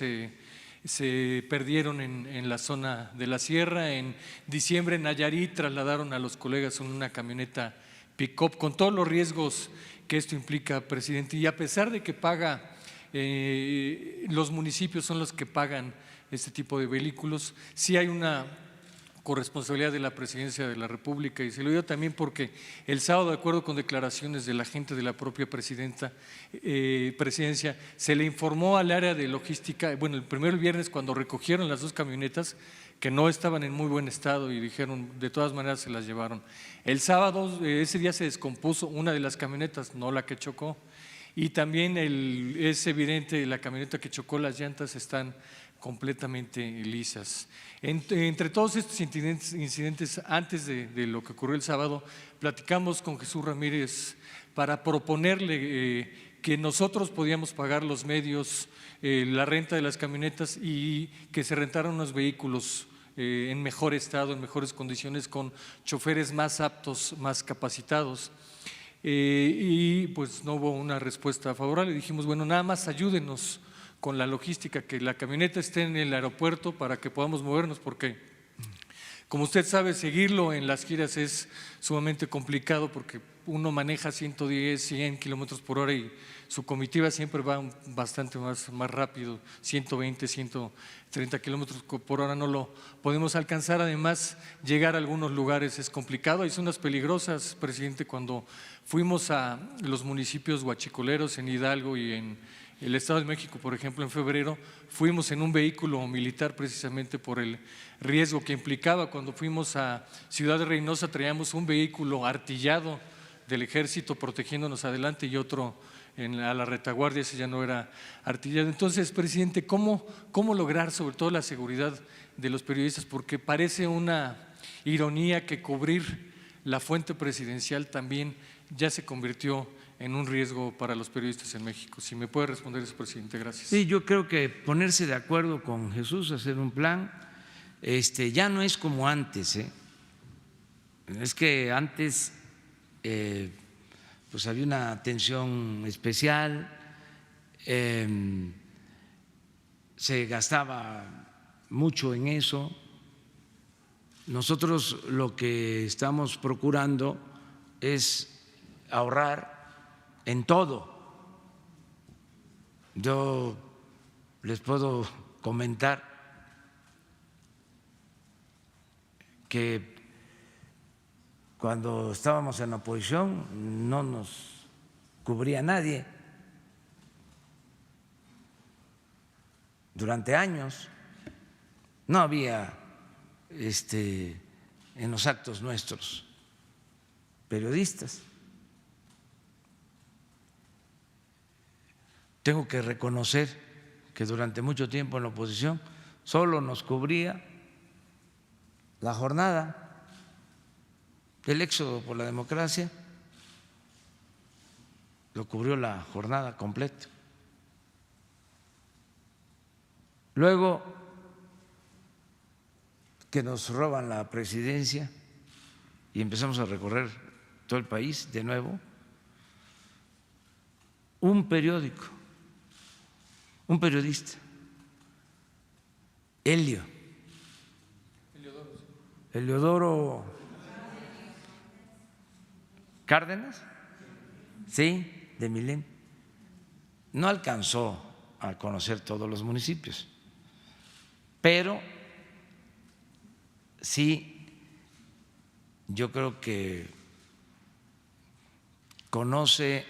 se perdieron en la zona de la sierra. En diciembre en Nayarit trasladaron a los colegas en una camioneta pick-up, con todos los riesgos que esto implica, presidente. Y a pesar de que los municipios son los que pagan este tipo de vehículos, sí hay una corresponsabilidad de la Presidencia de la República. Y se lo digo también porque el sábado, de acuerdo con declaraciones de la gente de la propia presidencia, se le informó al área de logística, bueno, el primer viernes cuando recogieron las dos camionetas, que no estaban en muy buen estado y dijeron de todas maneras se las llevaron. El sábado, ese día se descompuso una de las camionetas, no la que chocó, y también es evidente, la camioneta que chocó, las llantas están completamente lisas. Entre todos estos incidentes antes de lo que ocurrió el sábado, platicamos con Jesús Ramírez para proponerle que nosotros podíamos pagar los medios, la renta de las camionetas, y que se rentaran unos vehículos en mejor estado, en mejores condiciones, con choferes más aptos, más capacitados. Y pues no hubo una respuesta favorable. Dijimos, bueno, nada más ayúdenos con la logística, que la camioneta esté en el aeropuerto para que podamos movernos, porque Como usted sabe, seguirlo en las giras es sumamente complicado porque uno maneja 110, 100 kilómetros por hora y su comitiva siempre va bastante más rápido, 120, 130 kilómetros por hora no lo podemos alcanzar. Además, llegar a algunos lugares es complicado. Hay zonas peligrosas, presidente. Cuando fuimos a los municipios huachicoleros en Hidalgo y en el Estado de México, por ejemplo, en febrero, fuimos en un vehículo militar precisamente por el riesgo que implicaba. Cuando fuimos a Ciudad de Reynosa traíamos un vehículo artillado del ejército protegiéndonos adelante y otro a la retaguardia, ese ya no era artillado. Entonces, presidente, ¿cómo lograr sobre todo la seguridad de los periodistas? Porque parece una ironía que cubrir la fuente presidencial también ya se convirtió en un riesgo para los periodistas en México. Si me puede responder eso, presidente, gracias. Sí, yo creo que ponerse de acuerdo con Jesús, hacer un plan, ya no es como antes, es que antes pues había una atención especial, se gastaba mucho en eso. Nosotros lo que estamos procurando es ahorrar en todo. Yo les puedo comentar que cuando estábamos en la oposición no nos cubría nadie. Durante años no había en los actos nuestros periodistas. Tengo que reconocer que durante mucho tiempo en la oposición solo nos cubría la jornada del éxodo por la democracia, lo cubrió la jornada completa. Luego que nos roban la presidencia y empezamos a recorrer todo el país de nuevo, un periódico, un periodista, Heliodoro Cárdenas, sí, de Milenio, no alcanzó a conocer todos los municipios, pero sí, yo creo que conoce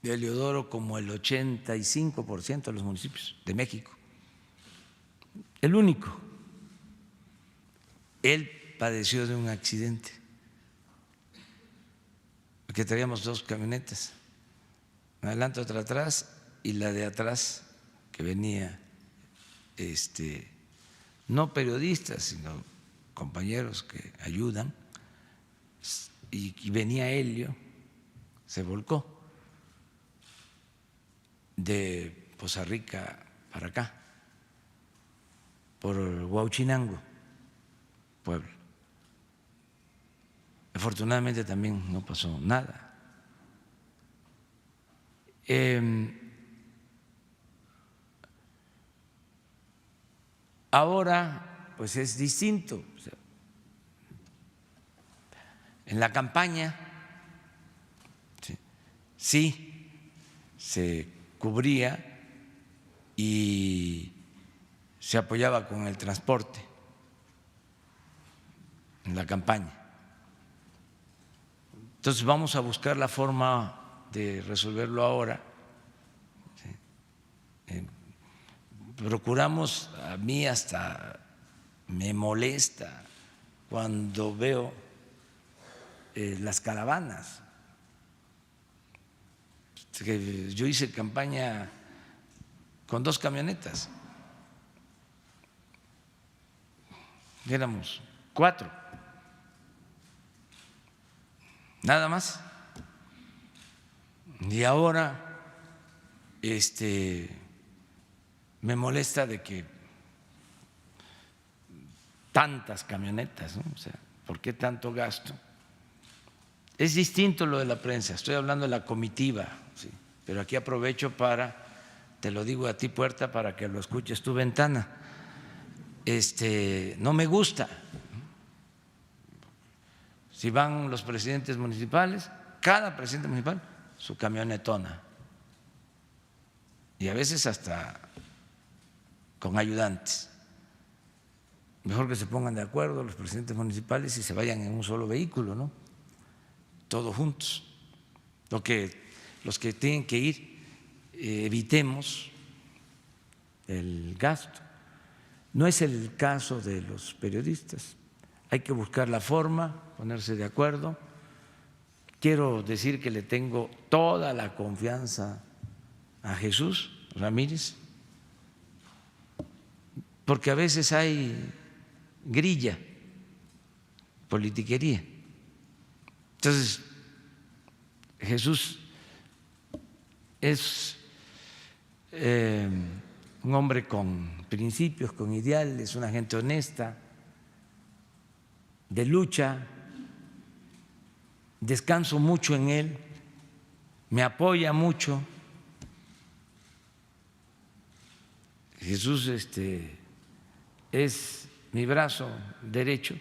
de Heliodoro como el 85% de los municipios de México, el único. Él padeció de un accidente, porque traíamos dos camionetas, una adelante, otra atrás, y la de atrás que venía, no periodistas, sino compañeros que ayudan, y venía Helio, se volcó de Poza Rica para acá, por Huauchinango, Puebla. Afortunadamente también no pasó nada. Ahora, pues es distinto. O sea, en la campaña, sí se cubría y se apoyaba con el transporte en la campaña. Entonces vamos a buscar la forma de resolverlo ahora. Procuramos, a mí hasta me molesta cuando veo las caravanas. Yo hice campaña con 2 camionetas, éramos 4, nada más. Y ahora me molesta de que tantas camionetas, ¿no? O sea, ¿por qué tanto gasto? Es distinto lo de la prensa, estoy hablando de la comitiva, ¿sí? Pero aquí aprovecho para, te lo digo a ti, Puerta, para que lo escuches tu ventana. no me gusta. Si van los presidentes municipales, cada presidente municipal su camionetona, y a veces hasta con ayudantes. Mejor que se pongan de acuerdo los presidentes municipales y se vayan en un solo vehículo, ¿no? Todos juntos. Los que tienen que ir, evitemos el gasto. No es el caso de los periodistas. Hay que buscar la forma, ponerse de acuerdo. Quiero decir que le tengo toda la confianza a Jesús Ramírez, porque a veces hay grilla, politiquería. Entonces, Jesús es un hombre con principios, con ideales, una gente honesta, de lucha. Descanso mucho en él, me apoya mucho. Jesús es mi brazo derecho,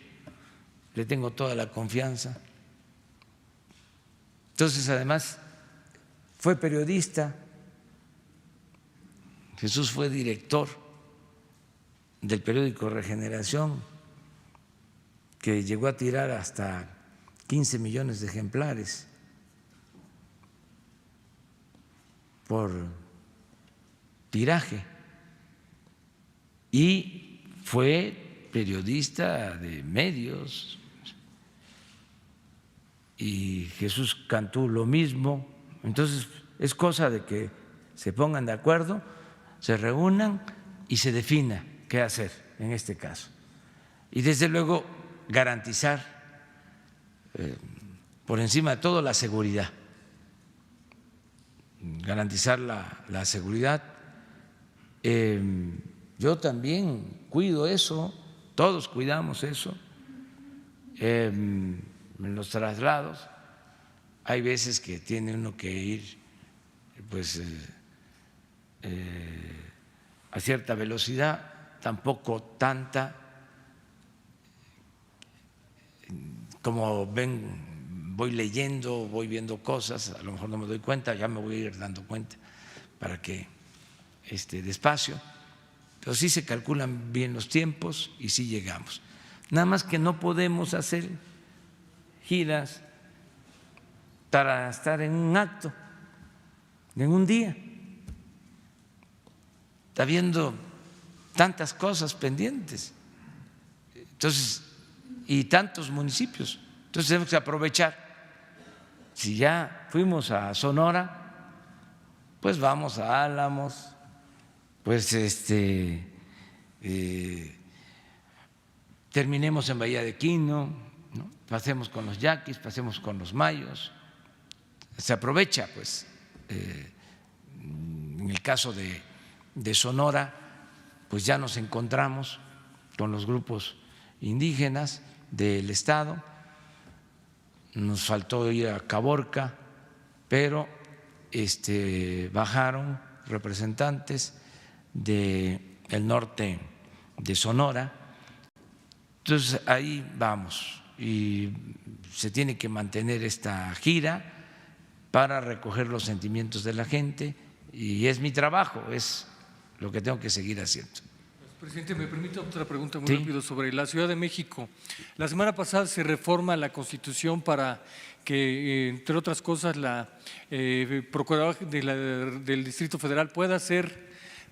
le tengo toda la confianza. Entonces, además, fue periodista. Jesús fue director del periódico Regeneración, que llegó a tirar hasta 15 millones de ejemplares por tiraje, y fue periodista de medios. Y Jesús Cantú lo mismo. Entonces es cosa de que se pongan de acuerdo, se reúnan y se defina qué hacer en este caso. Y desde luego garantizar por encima de todo la seguridad, garantizar la seguridad. Yo también cuido eso, todos cuidamos eso. En los traslados hay veces que tiene uno que ir pues a cierta velocidad, tampoco tanta. Como ven, voy leyendo, voy viendo cosas, a lo mejor no me doy cuenta, ya me voy a ir dando cuenta para que despacio, pero sí se calculan bien los tiempos y sí llegamos. Nada más que no podemos hacer giras para estar en un acto, en un día, habiendo tantas cosas pendientes. Entonces, y tantos municipios. Entonces tenemos que aprovechar. Si ya fuimos a Sonora, pues vamos a Álamos, pues terminemos en Bahía de Quino, ¿no? Pasemos con los yaquis, pasemos con los mayos. Se aprovecha, pues, en el caso de Sonora, pues ya nos encontramos con los grupos indígenas del estado. Nos faltó ir a Caborca, pero bajaron representantes del norte de Sonora. Entonces ahí vamos, y se tiene que mantener esta gira para recoger los sentimientos de la gente, y es mi trabajo, es lo que tengo que seguir haciendo. Presidente, me permite otra pregunta muy rápido sobre la Ciudad de México. La semana pasada se reforma la Constitución para que, entre otras cosas, la Procuradora del Distrito Federal pueda ser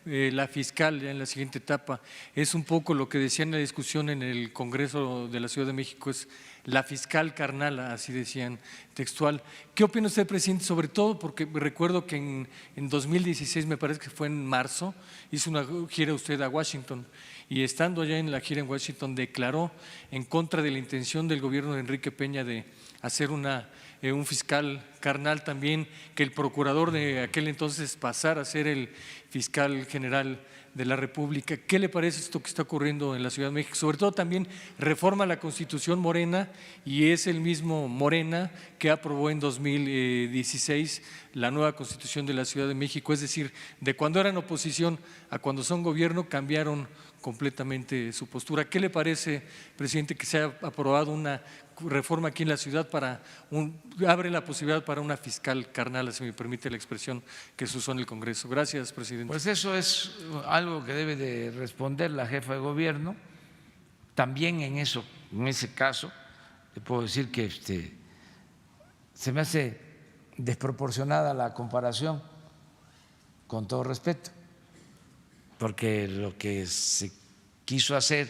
la fiscal ya en la siguiente etapa. Es un poco lo que decía en la discusión en el Congreso de la Ciudad de México, es la fiscal carnal, así decían textual. ¿Qué opina usted, presidente? Sobre todo porque recuerdo que en 2016, me parece que fue en marzo, hizo una gira usted a Washington, y estando allá en la gira en Washington declaró en contra de la intención del gobierno de Enrique Peña de hacer un fiscal carnal, también que el procurador de aquel entonces pasara a ser el fiscal general de la República. ¿Qué le parece esto que está ocurriendo en la Ciudad de México? Sobre todo también reforma la Constitución Morena, y es el mismo Morena que aprobó en 2016 la nueva Constitución de la Ciudad de México. Es decir, de cuando eran oposición a cuando son gobierno cambiaron completamente su postura. ¿Qué le parece, presidente, que se haya aprobado una reforma aquí en la ciudad abre la posibilidad para una fiscal carnal, si me permite la expresión que se usó en el Congreso? Gracias, presidente. Pues eso es algo que debe de responder la jefa de gobierno. También en ese caso, le puedo decir que se me hace desproporcionada la comparación, con todo respeto, porque lo que se quiso hacer,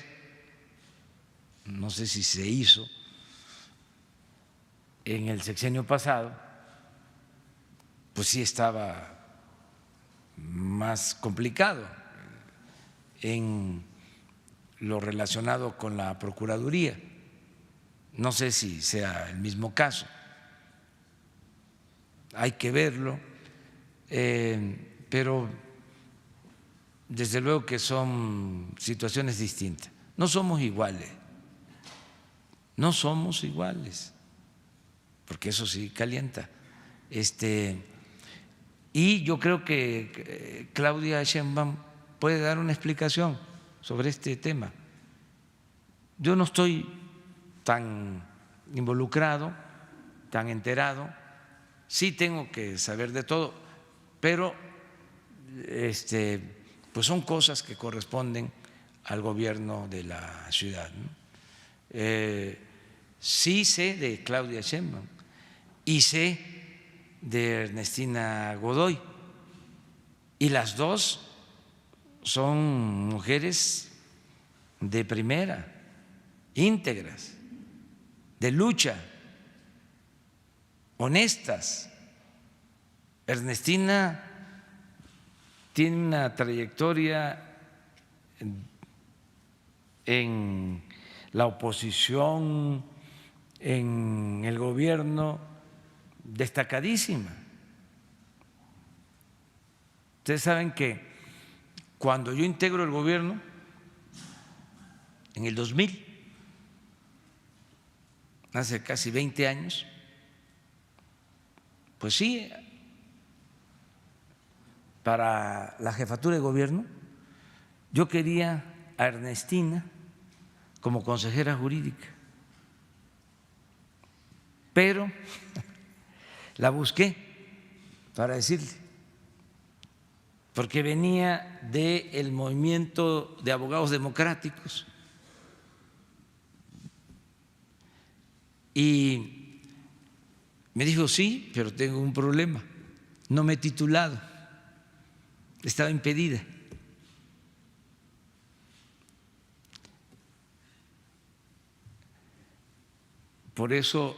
no sé si se hizo en el sexenio pasado, pues sí estaba más complicado en lo relacionado con la Procuraduría. No sé si sea el mismo caso, hay que verlo, pero desde luego que son situaciones distintas. No somos iguales, porque eso sí calienta. Y yo creo que Claudia Sheinbaum puede dar una explicación sobre este tema. Yo no estoy tan involucrado, tan enterado, sí tengo que saber de todo, pero pues son cosas que corresponden al gobierno de la ciudad, ¿no? Sí sé de Claudia Sheinbaum y sé de Ernestina Godoy, y las dos son mujeres de primera, íntegras, de lucha, honestas. Ernestina tiene una trayectoria en la oposición, en el gobierno, destacadísima. Ustedes saben que cuando yo integro el gobierno, en el 2000, hace casi 20 años, pues sí, para la jefatura de gobierno, yo quería a Ernestina como consejera jurídica, pero la busqué para decirle, porque venía del movimiento de abogados democráticos y me dijo: sí, pero tengo un problema, no me he titulado, estaba impedida. Por eso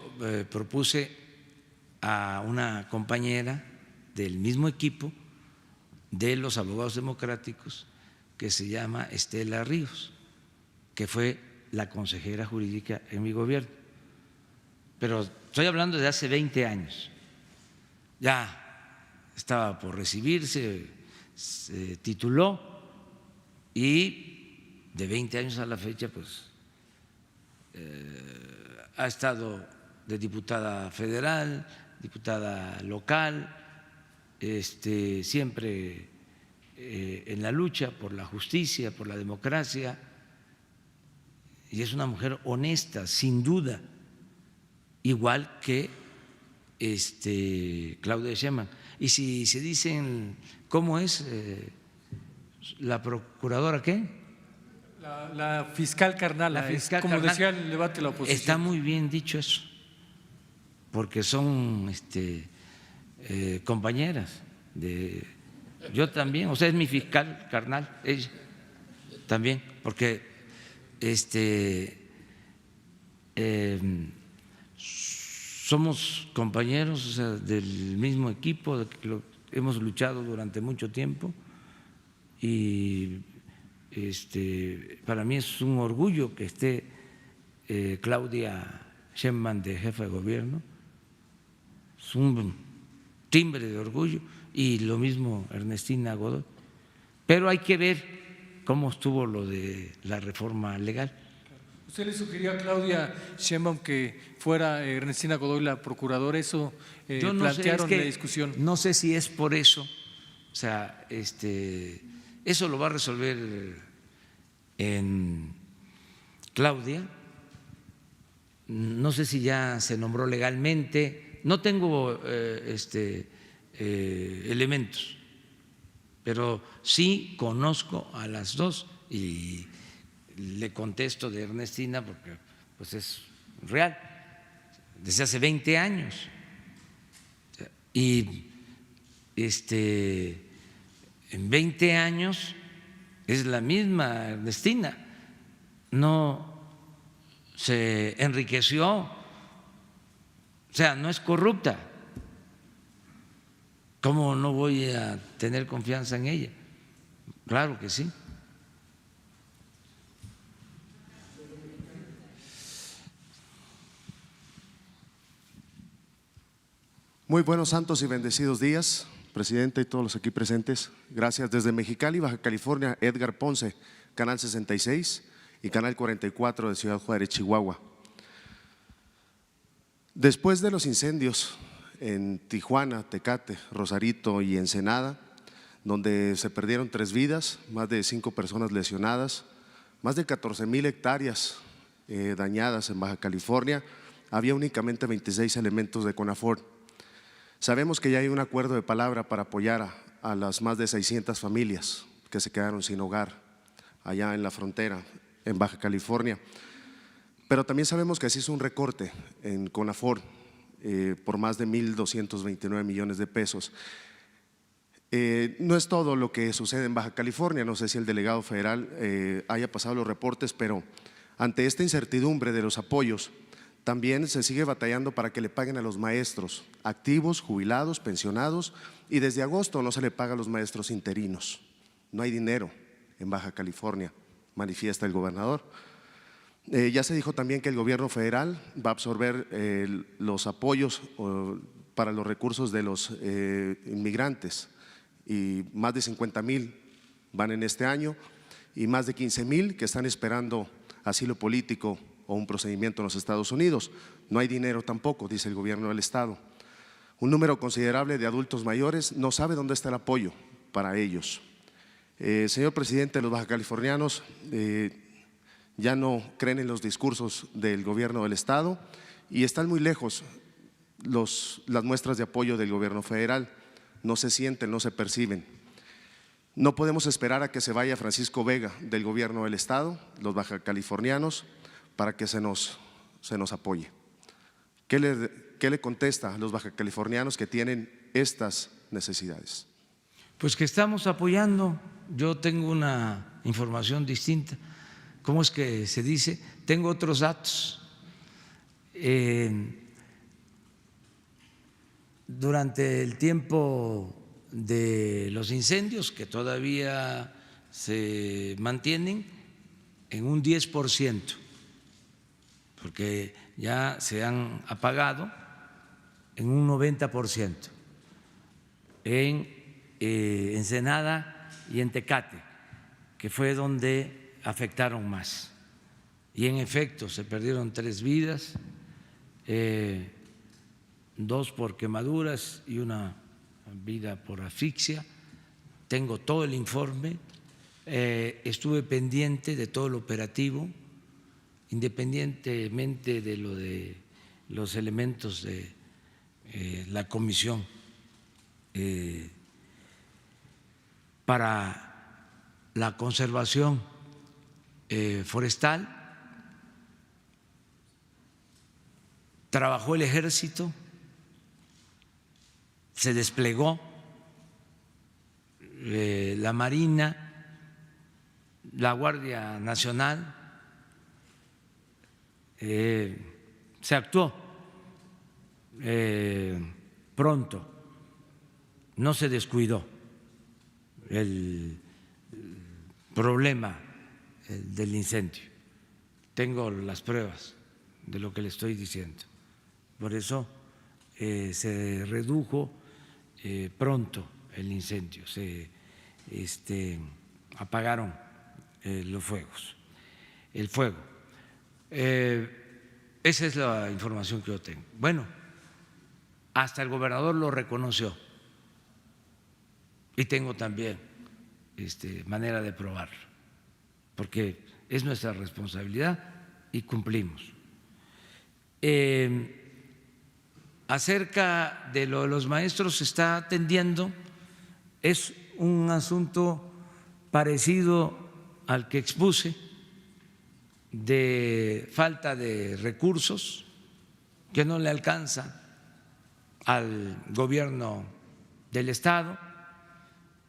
propuse a una compañera del mismo equipo de los abogados democráticos que se llama Estela Ríos, que fue la consejera jurídica en mi gobierno. Pero estoy hablando de hace 20 años. Ya estaba por recibirse, se tituló y de 20 años a la fecha pues ha estado de diputada federal, diputada local, siempre en la lucha por la justicia, por la democracia, y es una mujer honesta, sin duda, igual que Claudia Sheinbaum. Y si se dicen, ¿cómo es la procuradora qué? La fiscal carnal, La fiscal como carnal. decía en el debate de la oposición. Está muy bien dicho eso, porque son compañeras de… Yo también, o sea, es mi fiscal carnal, ella también, porque somos compañeros, o sea, del mismo equipo, hemos luchado durante mucho tiempo y para mí es un orgullo que esté Claudia Sheinbaum de jefa de gobierno, es un timbre de orgullo, y lo mismo Ernestina Godoy, pero hay que ver cómo estuvo lo de la reforma legal. ¿Usted le sugirió a Claudia Sheinbaum que fuera Ernestina Godoy la procuradora? Eso Yo no plantearon sé, en la discusión. No sé si es por eso, o sea, eso lo va a resolver en Claudia. No sé si ya se nombró legalmente, no tengo elementos, pero sí conozco a las dos y le contesto de Ernestina porque pues es real, desde hace 20 años. Y en 20 años es la misma Ernestina, no se enriqueció, o sea, no es corrupta. ¿Cómo no voy a tener confianza en ella? Claro que sí. Muy buenos, santos y bendecidos días, presidente y todos los aquí presentes. Gracias. Desde Mexicali, Baja California, Edgar Ponce, Canal 66 y Canal 44 de Ciudad Juárez, Chihuahua. Después de los incendios en Tijuana, Tecate, Rosarito y Ensenada, donde se perdieron 3 vidas, más de 5 personas lesionadas, más de 14,000 hectáreas dañadas en Baja California, había únicamente 26 elementos de CONAFOR. Sabemos que ya hay un acuerdo de palabra para apoyar a las más de 600 familias que se quedaron sin hogar allá en la frontera, en Baja California. Pero también sabemos que se hizo un recorte en CONAFOR por más de 1,229 millones de pesos. No es todo lo que sucede en Baja California, no sé si el delegado federal haya pasado los reportes, pero ante esta incertidumbre de los apoyos, también se sigue batallando para que le paguen a los maestros activos, jubilados, pensionados, y desde agosto no se le paga a los maestros interinos. No hay dinero en Baja California, manifiesta el gobernador. Ya se dijo también que el gobierno federal va a absorber los apoyos para los recursos de los inmigrantes, y más de 50,000 van en este año y más de 15,000 que están esperando asilo político o un procedimiento en los Estados Unidos. No hay dinero tampoco, dice el gobierno del estado. Un número considerable de adultos mayores no sabe dónde está el apoyo para ellos. Señor presidente, los bajacalifornianos ya no creen en los discursos del gobierno del estado y están muy lejos las muestras de apoyo del gobierno federal. No se sienten, no se perciben. No podemos esperar a que se vaya Francisco Vega del gobierno del estado, los bajacalifornianos, para que se nos apoye. ¿Qué le contesta a los bajacalifornianos que tienen estas necesidades? Pues que estamos apoyando. Yo tengo una información distinta. ¿Cómo es que se dice? Tengo otros datos. Durante el tiempo de los incendios, que todavía se mantienen en un 10%, porque ya se han apagado en un 90% en Ensenada y en Tecate, que fue donde afectaron más. Y en efecto se perdieron 3 vidas, 2 por quemaduras y 1 vida por asfixia. Tengo todo el informe, estuve pendiente de todo el operativo, independientemente de lo de los elementos de la comisión para la conservación forestal. Trabajó el ejército, se desplegó la Marina, la Guardia Nacional, se actuó pronto, no se descuidó el problema del incendio. Tengo las pruebas de lo que le estoy diciendo. Por eso se redujo pronto el incendio, se apagaron el fuego. Esa es la información que yo tengo. Bueno, hasta el gobernador lo reconoció y tengo también manera de probarlo, porque es nuestra responsabilidad y cumplimos. Acerca de lo de los maestros se está atendiendo, es un asunto parecido al que expuse, de falta de recursos que no le alcanza al gobierno del Estado,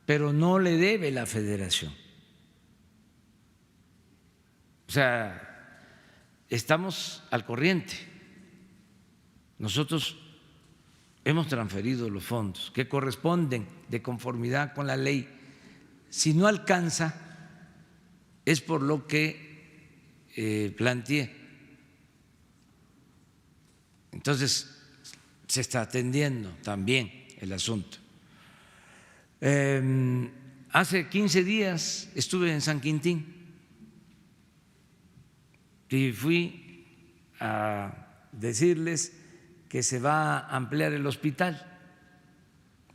pero no le debe la Federación. O sea, estamos al corriente. Nosotros hemos transferido los fondos que corresponden de conformidad con la ley. Si no alcanza, es por lo que planteé. Entonces, se está atendiendo también el asunto. Hace 15 días estuve en San Quintín y fui a decirles que se va a ampliar el hospital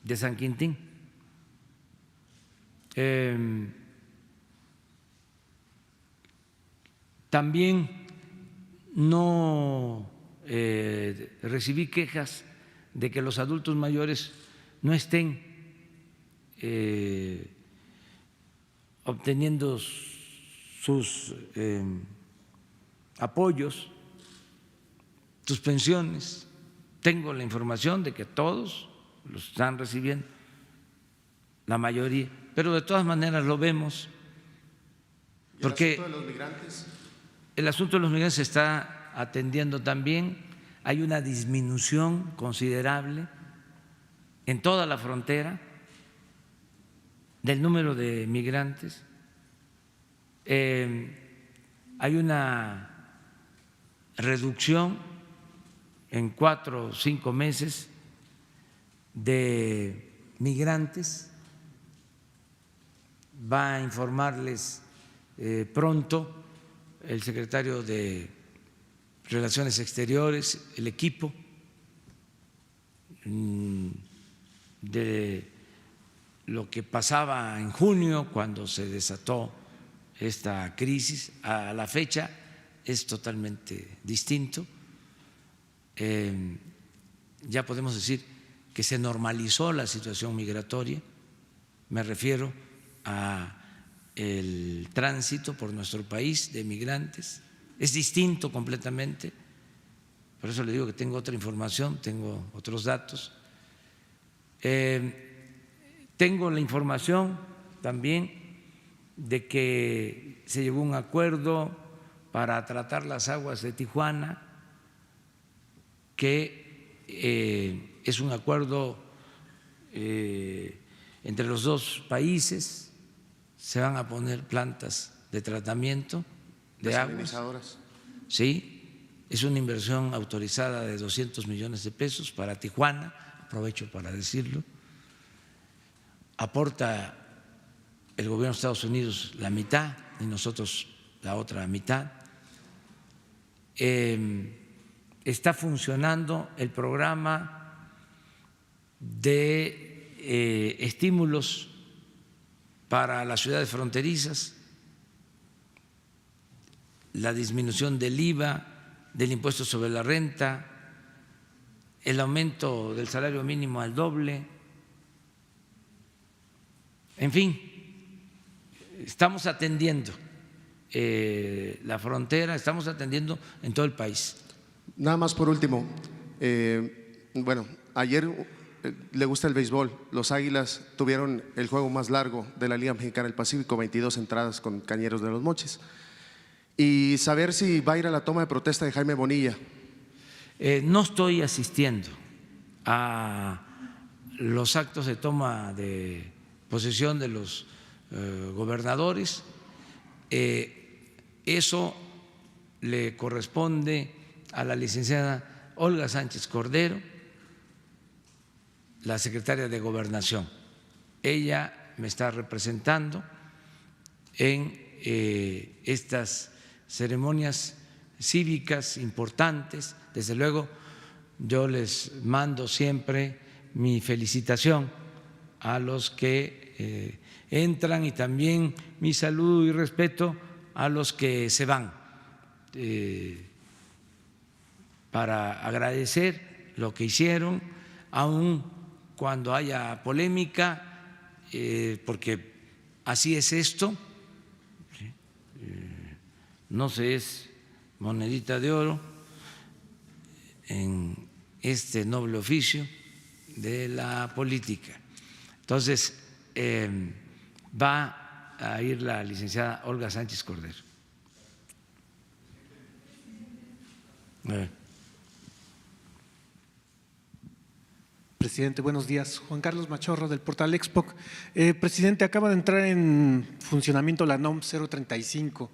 de San Quintín. También no recibí quejas de que los adultos mayores no estén obteniendo sus apoyos, sus pensiones. Tengo la información de que todos los están recibiendo, la mayoría, pero de todas maneras lo vemos. Porque ¿Y el asunto de los migrantes? El asunto de los migrantes se está atendiendo también. Hay una disminución considerable en toda la frontera del número de migrantes. Hay una reducción en 4 o 5 meses de migrantes. Va a informarles pronto el secretario de Relaciones Exteriores, el equipo de lo que pasaba en junio cuando se desató esta crisis. A la fecha es totalmente distinto. Ya podemos decir que se normalizó la situación migratoria. Me refiero a el tránsito por nuestro país de migrantes. Es distinto completamente. Por eso le digo que tengo otra información, tengo otros datos. Tengo la información también de que se llegó a un acuerdo para tratar las aguas de Tijuana, que es un acuerdo entre los dos países. Se van a poner plantas de tratamiento de aguas. Sí, es una inversión autorizada de 200 millones de pesos para Tijuana, aprovecho para decirlo. Aporta el gobierno de Estados Unidos la mitad y nosotros la otra mitad. Está funcionando el programa de estímulos para las ciudades fronterizas, la disminución del IVA, del impuesto sobre la renta, el aumento del salario mínimo al doble. En fin, estamos atendiendo la frontera, estamos atendiendo en todo el país. Nada más por último, bueno, ayer le gusta el béisbol. Los Águilas tuvieron el juego más largo de la Liga Mexicana del Pacífico, 22 entradas con Cañeros de los Mochis. Y saber si va a ir a la toma de protesta de Jaime Bonilla. No estoy asistiendo a los actos de toma de posesión de los gobernadores. Eso le corresponde a la licenciada Olga Sánchez Cordero, la secretaria de Gobernación. Ella me está representando en estas ceremonias cívicas importantes. Desde luego, yo les mando siempre mi felicitación a los que entran y también mi saludo y respeto a los que se van para agradecer lo que hicieron, aun cuando haya polémica, porque así es esto, no se es monedita de oro en este noble oficio de la política. Entonces, va a ir la licenciada Olga Sánchez Cordero. Presidente, buenos días. Juan Carlos Machorro, del portal Expoc. Presidente, acaba de entrar en funcionamiento la NOM 035,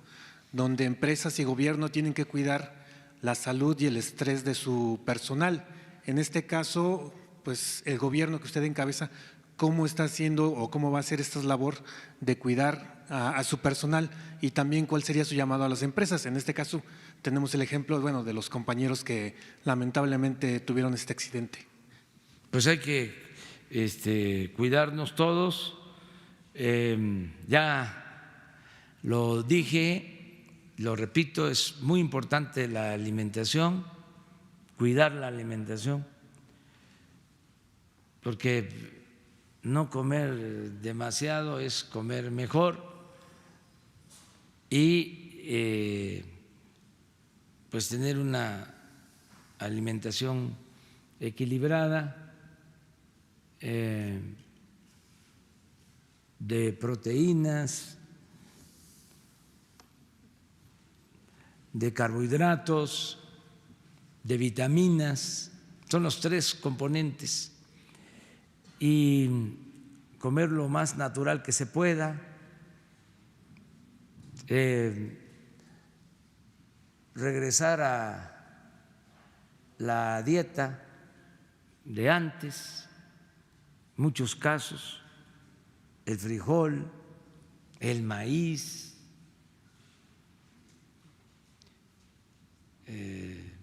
donde empresas y gobierno tienen que cuidar la salud y el estrés de su personal. En este caso, pues el gobierno que usted encabeza, ¿cómo está haciendo o cómo va a hacer esta labor de cuidar a su personal? Y también, ¿cuál sería su llamado a las empresas? En este caso, tenemos el ejemplo, bueno, de los compañeros que lamentablemente tuvieron este accidente. Pues hay que cuidarnos todos. Ya lo dije, lo repito, es muy importante la alimentación, cuidar la alimentación, porque no comer demasiado es comer mejor y pues tener una alimentación equilibrada, de proteínas, de carbohidratos, de vitaminas, son los tres componentes, y comer lo más natural que se pueda, regresar a la dieta de antes, muchos casos, el frijol, el maíz,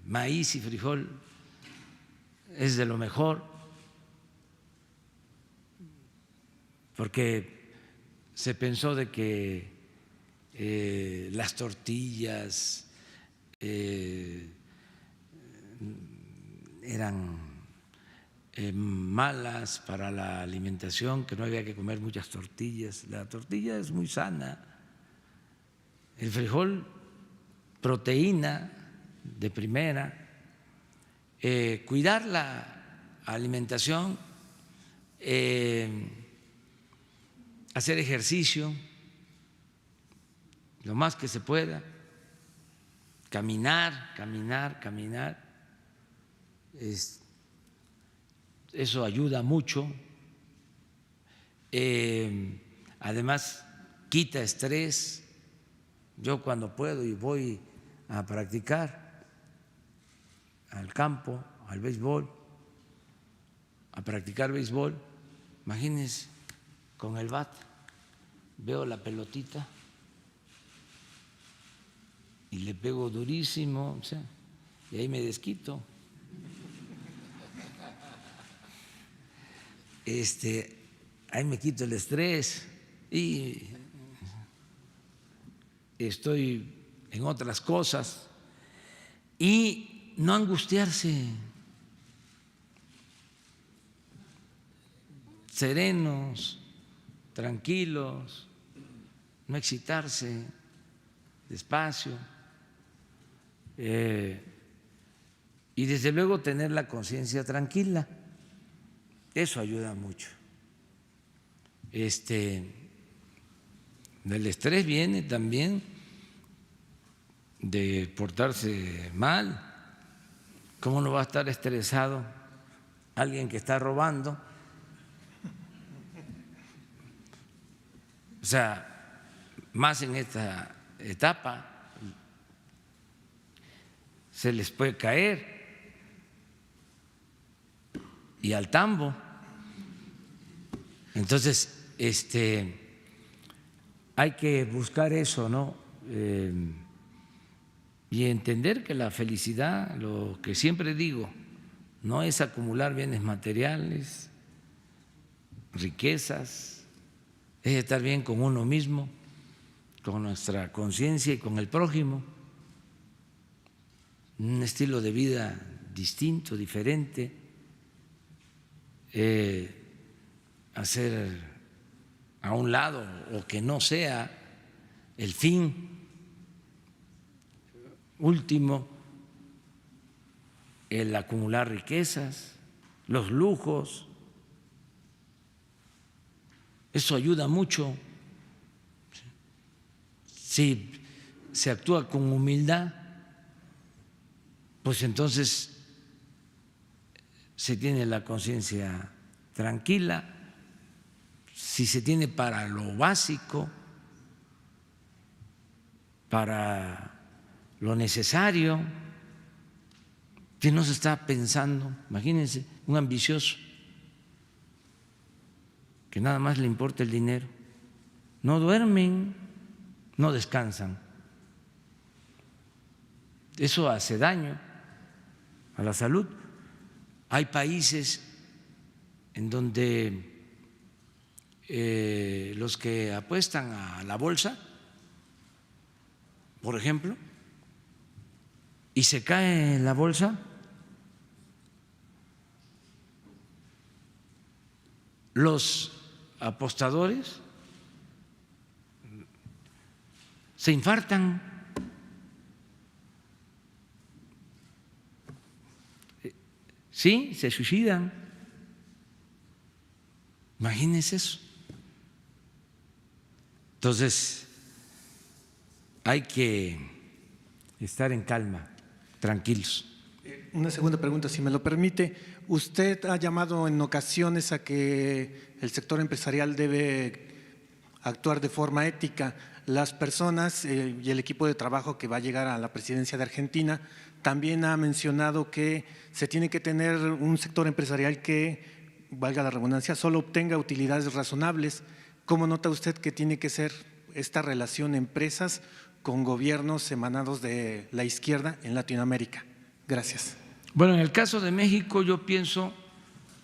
maíz y frijol es de lo mejor, porque se pensó de que las tortillas eran malas para la alimentación, que no había que comer muchas tortillas. La tortilla es muy sana, el frijol, proteína de primera, cuidar la alimentación, hacer ejercicio lo más que se pueda, caminar. Eso ayuda mucho, además quita estrés. Yo cuando puedo y voy a practicar al campo, al béisbol, a practicar béisbol, imagínense, con el bat, veo la pelotita y le pego durísimo, o sea, y ahí me desquito. Ahí me quito el estrés y estoy en otras cosas, y no angustiarse, serenos, tranquilos, no excitarse, despacio, y desde luego tener la conciencia tranquila. Eso ayuda mucho. El estrés viene también de portarse mal. ¿Cómo no va a estar estresado alguien que está robando? O sea, más en esta etapa se les puede caer, y al tambo. Entonces, hay que buscar eso, ¿no? Y entender que la felicidad, lo que siempre digo, no es acumular bienes materiales, riquezas, es estar bien con uno mismo, con nuestra conciencia y con el prójimo, un estilo de vida distinto, diferente, hacer a un lado o que no sea el fin último el acumular riquezas, los lujos. Eso ayuda mucho. Si se actúa con humildad, pues entonces se tiene la conciencia tranquila. Si se tiene para lo básico, para lo necesario, que no se está pensando, imagínense, un ambicioso que nada más le importa el dinero, no duermen, no descansan. Eso hace daño a la salud. Hay países en donde los que apuestan a la bolsa, por ejemplo, y se cae la bolsa, los apostadores se infartan. Sí, se suicidan. Imagínense eso. Entonces, hay que estar en calma, tranquilos. Una segunda pregunta, si me lo permite. Usted ha llamado en ocasiones a que el sector empresarial debe actuar de forma ética. Las personas y el equipo de trabajo que va a llegar a la presidencia de Argentina también ha mencionado que se tiene que tener un sector empresarial que, valga la redundancia, solo obtenga utilidades razonables. ¿Cómo nota usted que tiene que ser esta relación empresas con gobiernos emanados de la izquierda en Latinoamérica? Gracias. Bueno, en el caso de México yo pienso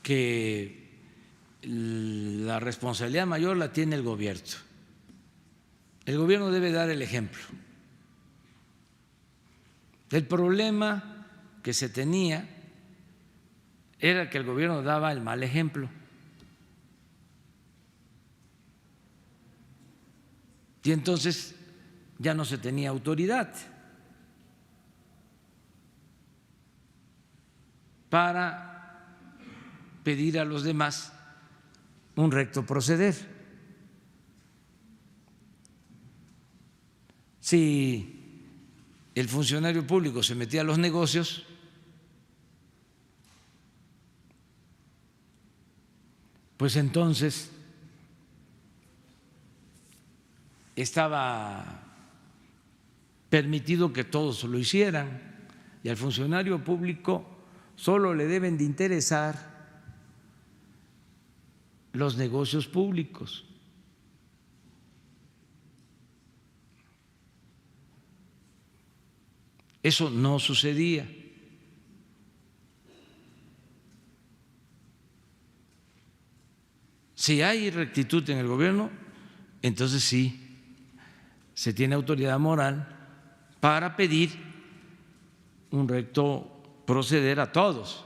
que la responsabilidad mayor la tiene el gobierno. El gobierno debe dar el ejemplo. El problema que se tenía era que el gobierno daba el mal ejemplo. Y entonces ya no se tenía autoridad para pedir a los demás un recto proceder. Si el funcionario público se metía a los negocios, pues entonces estaba permitido que todos lo hicieran, y al funcionario público solo le deben de interesar los negocios públicos. Eso no sucedía. Si hay rectitud en el gobierno, entonces sí se tiene autoridad moral para pedir un recto proceder a todos.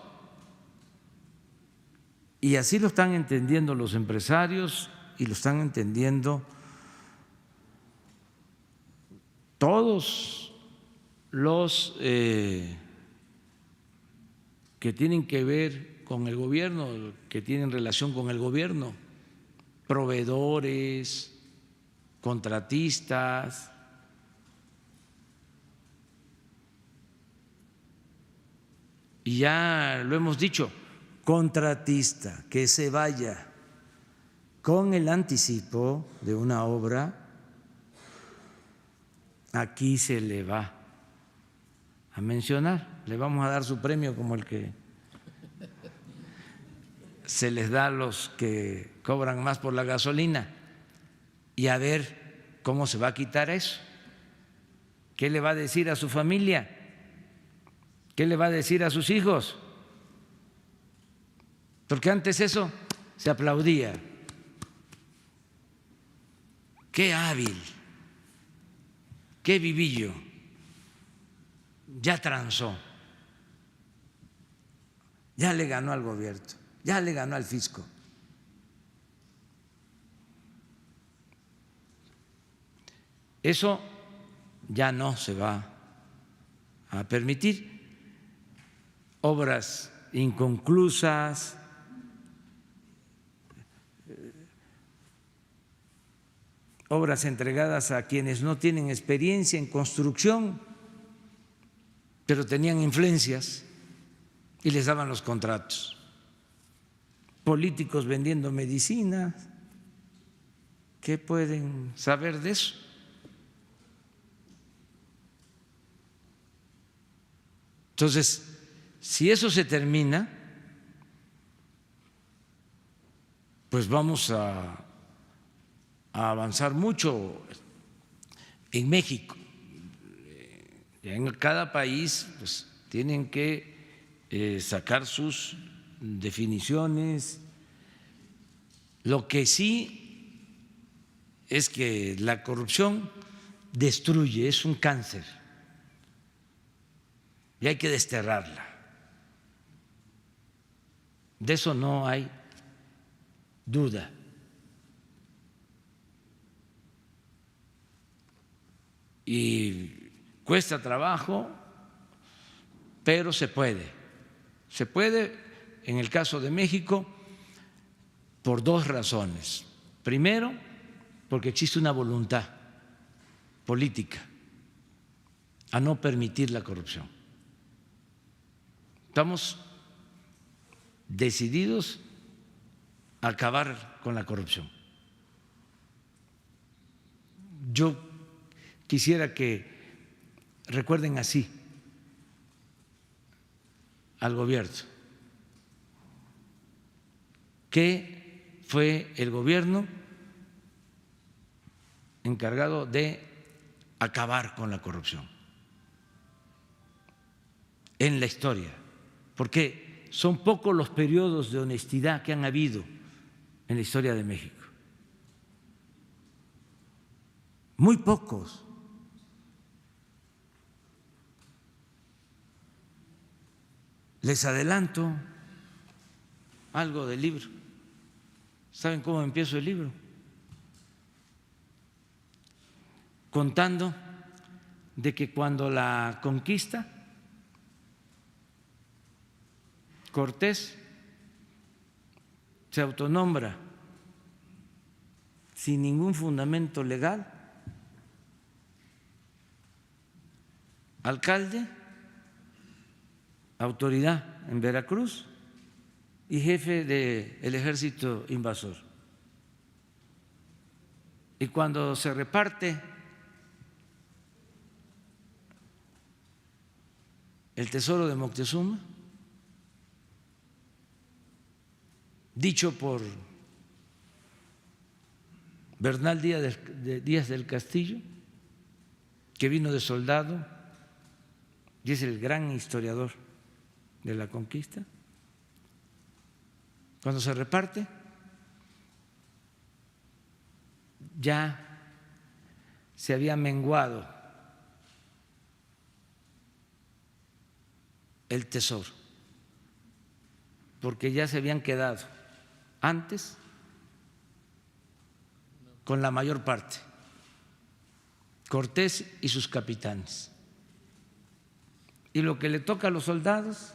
Y así lo están entendiendo los empresarios y lo están entendiendo todos los que tienen que ver con el gobierno, que tienen relación con el gobierno, proveedores, contratistas. Y ya lo hemos dicho, contratista que se vaya con el anticipo de una obra, aquí se le va a mencionar, le vamos a dar su premio como el que se les da a los que cobran más por la gasolina, y a ver cómo se va a quitar eso. ¿Qué le va a decir a su familia? ¿Qué le va a decir a sus hijos? Porque antes eso se aplaudía. Qué hábil ¿Qué vivillo? Ya transó, ya le ganó al gobierno, ya le ganó al fisco. Eso ya no se va a permitir. Obras inconclusas, obras entregadas a quienes no tienen experiencia en construcción, pero tenían influencias y les daban los contratos. Políticos vendiendo medicinas, ¿qué pueden saber de eso? Entonces, si eso se termina, pues vamos a avanzar mucho en México. En cada país pues, tienen que sacar sus definiciones. Lo que sí es que la corrupción destruye, es un cáncer y hay que desterrarla. De eso no hay duda. Y cuesta trabajo, pero se puede. Se puede, en el caso de México, por dos razones. Primero, porque existe una voluntad política a no permitir la corrupción. Estamos decididos a acabar con la corrupción. Yo quisiera que recuerden así al gobierno, que fue el gobierno encargado de acabar con la corrupción en la historia, porque son pocos los periodos de honestidad que han habido en la historia de México. Muy pocos. Les adelanto algo del libro. ¿Saben cómo empiezo el libro? Contando de que cuando la conquista, Cortés se autonombra sin ningún fundamento legal alcalde, autoridad en Veracruz y jefe del ejército invasor. Y cuando se reparte el tesoro de Moctezuma, dicho por Bernal Díaz del Castillo, que vino de soldado y es el gran historiador de la conquista, cuando se reparte ya se había menguado el tesoro, porque ya se habían quedado antes con la mayor parte, Cortés y sus capitanes. Y lo que le toca a los soldados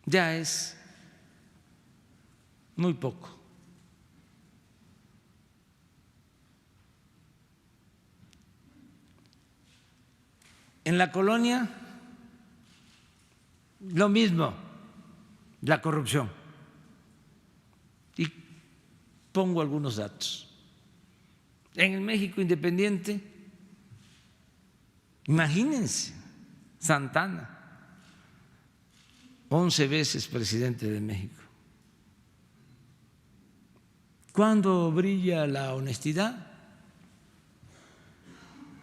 ya es muy poco. En la colonia, lo mismo, la corrupción. Y pongo algunos datos. En el México independiente, imagínense, Santana, 11 veces presidente de México. ¿Cuándo brilla la honestidad?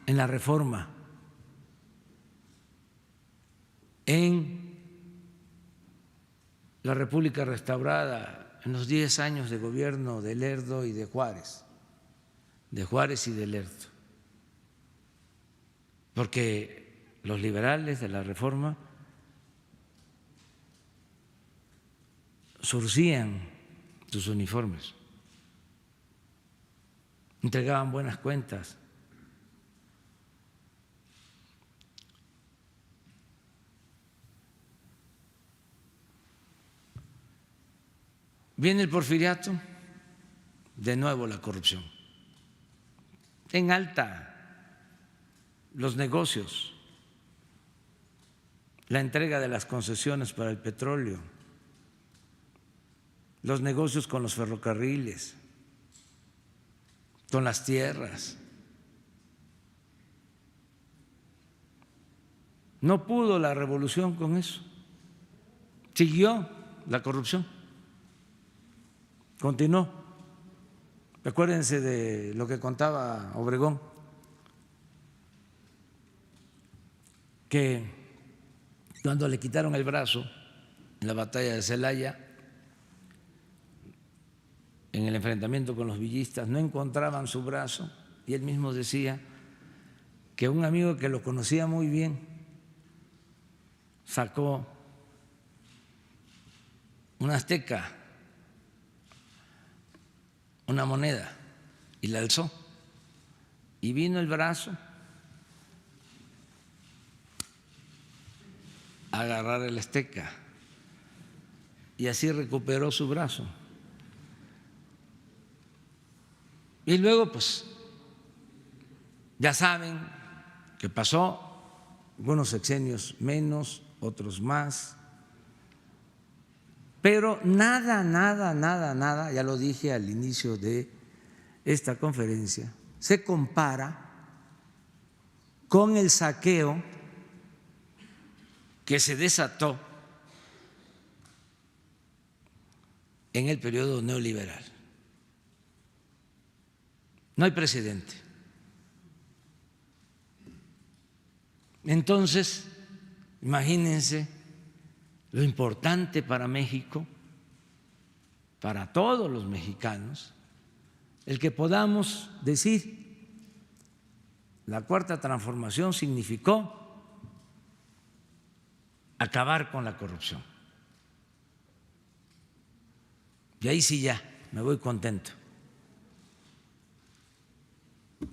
En la Reforma, en la República restaurada, en los 10 años de gobierno de Lerdo y de Juárez y de Lerdo. porque los liberales de la Reforma surcían sus uniformes, entregaban buenas cuentas. Viene el porfiriato, de nuevo la corrupción. En alta, los negocios, la entrega de las concesiones para el petróleo, los negocios con los ferrocarriles, con las tierras. No pudo la revolución con eso. Siguió la corrupción. Continuó. Acuérdense de lo que contaba Obregón, que cuando le quitaron el brazo en la batalla de Celaya, en el enfrentamiento con los villistas, no encontraban su brazo y él mismo decía que un amigo que lo conocía muy bien sacó una azteca, una moneda, y la alzó y vino el brazo a agarrar el azteca y así recuperó su brazo. Y luego, pues, ya saben que pasó, algunos sexenios menos, otros más, pero nada, ya lo dije al inicio de esta conferencia, se compara con el saqueo que se desató en el periodo neoliberal. No hay precedente. Entonces, imagínense lo importante para México, para todos los mexicanos, el que podamos decir, la Cuarta Transformación significó acabar con la corrupción. Y ahí sí ya me voy contento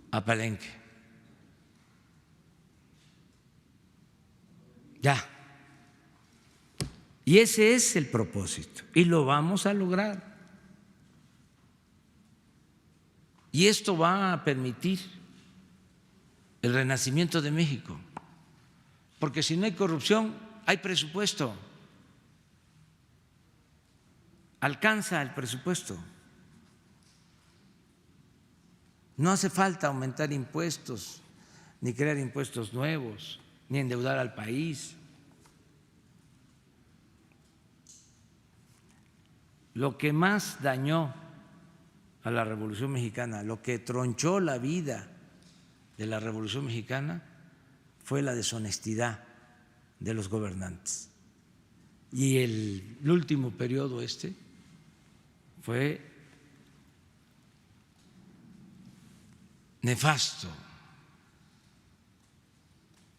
a Palenque. Ya. Y ese es el propósito y lo vamos a lograr. Y esto va a permitir el renacimiento de México, porque si no hay corrupción, hay presupuesto, alcanza el presupuesto. No hace falta aumentar impuestos, ni crear impuestos nuevos, ni endeudar al país. Lo que más dañó a la Revolución Mexicana, lo que tronchó la vida de la Revolución Mexicana fue la deshonestidad de los gobernantes. Y el último periodo fue nefasto.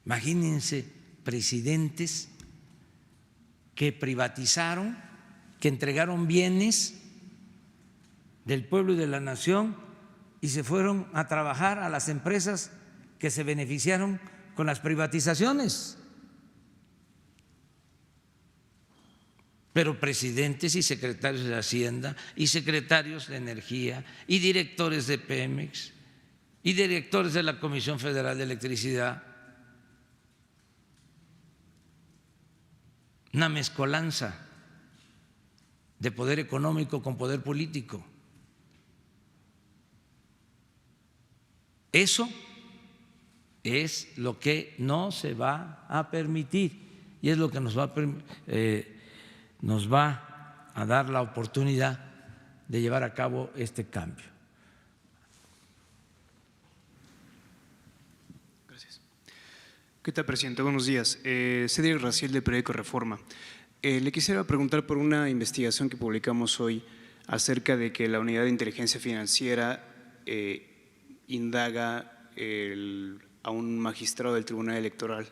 Imagínense presidentes que privatizaron, que entregaron bienes del pueblo y de la nación y se fueron a trabajar a las empresas que se beneficiaron con las privatizaciones. Pero presidentes y secretarios de Hacienda y secretarios de Energía y directores de Pemex y directores de la Comisión Federal de Electricidad, una mezcolanza de poder económico con poder político. Eso es lo que no se va a permitir y es lo que nos va a dar la oportunidad de llevar a cabo este cambio. Gracias. ¿Qué tal, presidente? Buenos días. Cedric Raciel, del periódico Reforma. Le quisiera preguntar por una investigación que publicamos hoy acerca de que la Unidad de Inteligencia Financiera indaga el a un magistrado del Tribunal Electoral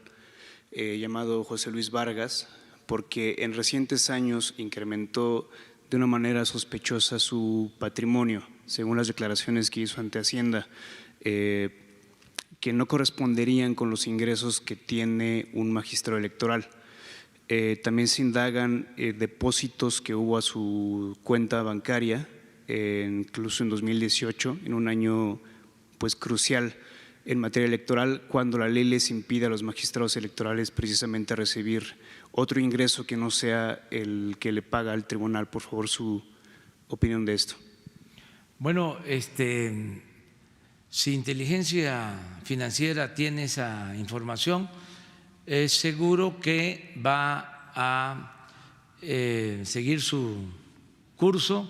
llamado José Luis Vargas, porque en recientes años incrementó de una manera sospechosa su patrimonio, según las declaraciones que hizo ante Hacienda, que no corresponderían con los ingresos que tiene un magistrado electoral. También se indagan depósitos que hubo a su cuenta bancaria, incluso en 2018, en un año pues crucial en materia electoral, cuando la ley les impide a los magistrados electorales precisamente recibir otro ingreso que no sea el que le paga al tribunal. Por favor, su opinión de esto. Bueno, si Inteligencia Financiera tiene esa información, es seguro que va a seguir su curso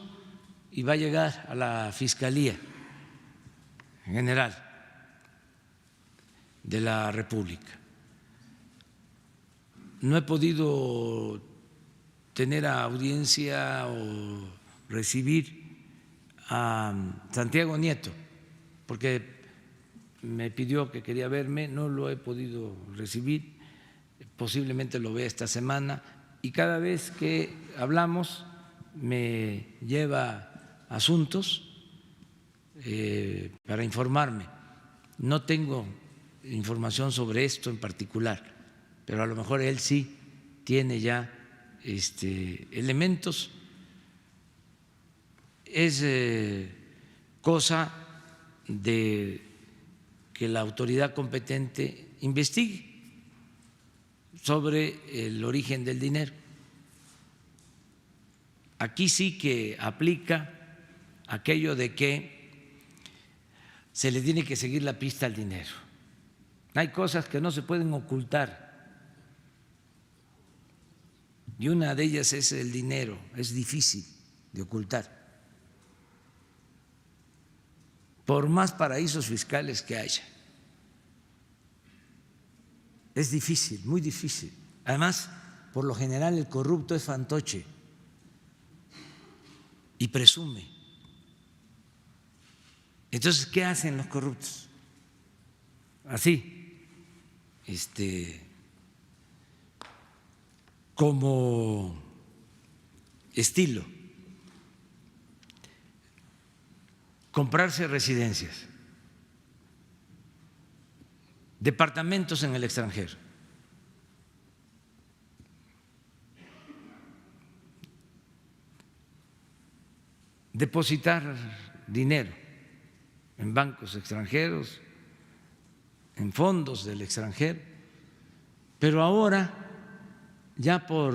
y va a llegar a la Fiscalía General de la República. No he podido tener audiencia o recibir a Santiago Nieto, porque me pidió que quería verme, no lo he podido recibir, posiblemente lo vea esta semana, y cada vez que hablamos me lleva asuntos para informarme. No tengo información sobre esto en particular, pero a lo mejor él sí tiene ya elementos. Es cosa de que la autoridad competente investigue sobre el origen del dinero. Aquí sí que aplica aquello de que se le tiene que seguir la pista al dinero. Hay cosas que no se pueden ocultar y una de ellas es el dinero, es difícil de ocultar. Por más paraísos fiscales que haya, es difícil, muy difícil. Además, por lo general el corrupto es fantoche y presume. Entonces, ¿qué hacen los corruptos? Así, como estilo, comprarse residencias, departamentos en el extranjero, depositar dinero en bancos extranjeros, en fondos del extranjero, pero ahora ya por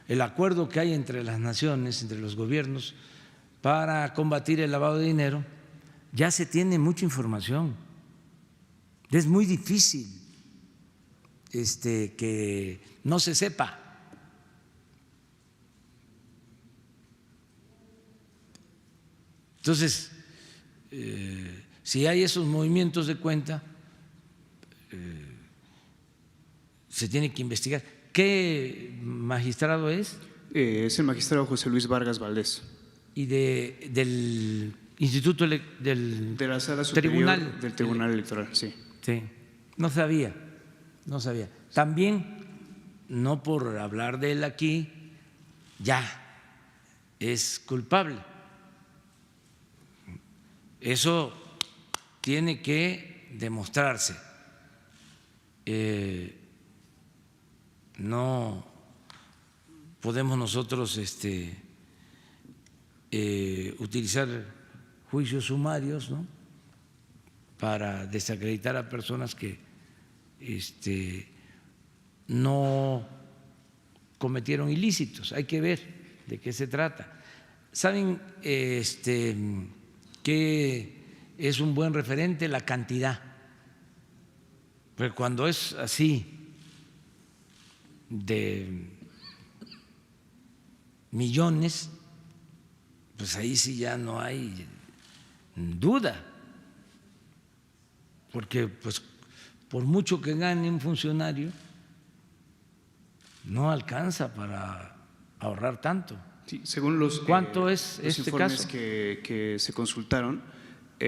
el acuerdo que hay entre las naciones, entre los gobiernos, para combatir el lavado de dinero, ya se tiene mucha información. Es muy difícil que no se sepa. Entonces, si hay esos movimientos de cuenta, se tiene que investigar. ¿Qué magistrado es? Es el magistrado José Luis Vargas Valdés. Y del Instituto de la Sala Superior del Tribunal Electoral, sí. Sí, no sabía. También, no por hablar de él aquí, ya es culpable. Eso tiene que demostrarse. No podemos nosotros utilizar juicios sumarios, ¿no?, para desacreditar a personas que no cometieron ilícitos. Hay que ver de qué se trata. ¿Saben qué es un buen referente? La cantidad. Pero cuando es así de millones, pues ahí sí ya no hay duda, porque pues por mucho que gane un funcionario no alcanza para ahorrar tanto. Sí, según los ¿Cuánto es los este informes caso? que se consultaron,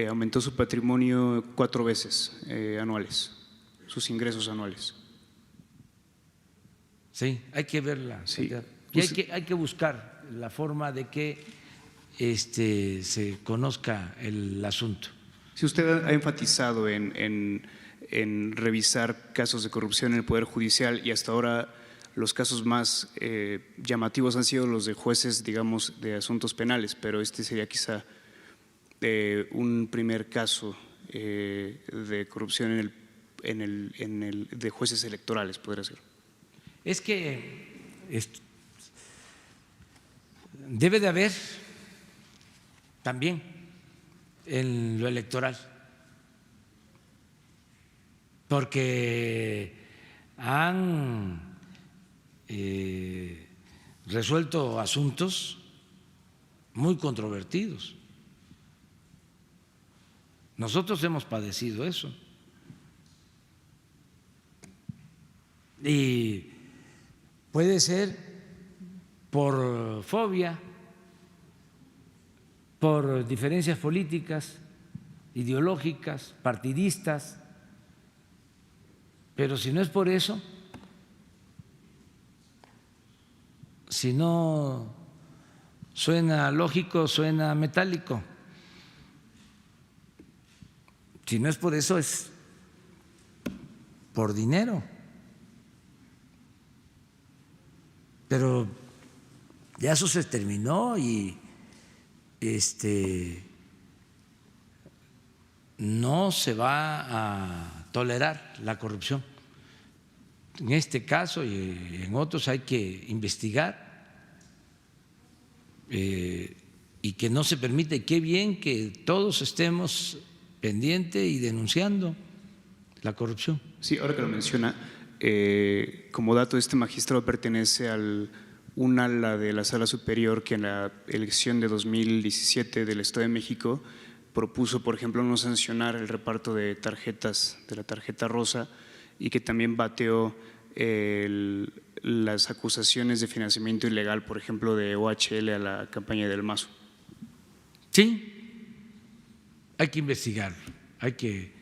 aumentó su patrimonio 4 veces anuales, sus ingresos anuales. Sí, hay que verla. Sí. Y hay que buscar la forma de que se conozca el asunto. Si usted ha enfatizado en revisar casos de corrupción en el Poder Judicial y hasta ahora los casos más llamativos han sido los de jueces, digamos, de asuntos penales, pero este sería quizá un primer caso de corrupción de jueces electorales, podría ser. Es que debe de haber también en lo electoral, porque han resuelto asuntos muy controvertidos. Nosotros hemos padecido eso. Y puede ser por fobia, por diferencias políticas, ideológicas, partidistas, pero si no es por eso, si no suena lógico, suena metálico. Si no es por eso, es por dinero. Pero ya eso se terminó y no se va a tolerar la corrupción. En este caso y en otros hay que investigar y que no se permite. Y qué bien que todos estemos pendientes y denunciando la corrupción. Sí, ahora que lo menciona, como dato, este magistrado pertenece al un ala de la Sala Superior que en la elección de 2017 del Estado de México propuso, por ejemplo, no sancionar el reparto de tarjetas, de la tarjeta rosa, y que también bateó las acusaciones de financiamiento ilegal, por ejemplo, de OHL a la campaña del Mazo. Sí, hay que investigarlo, hay que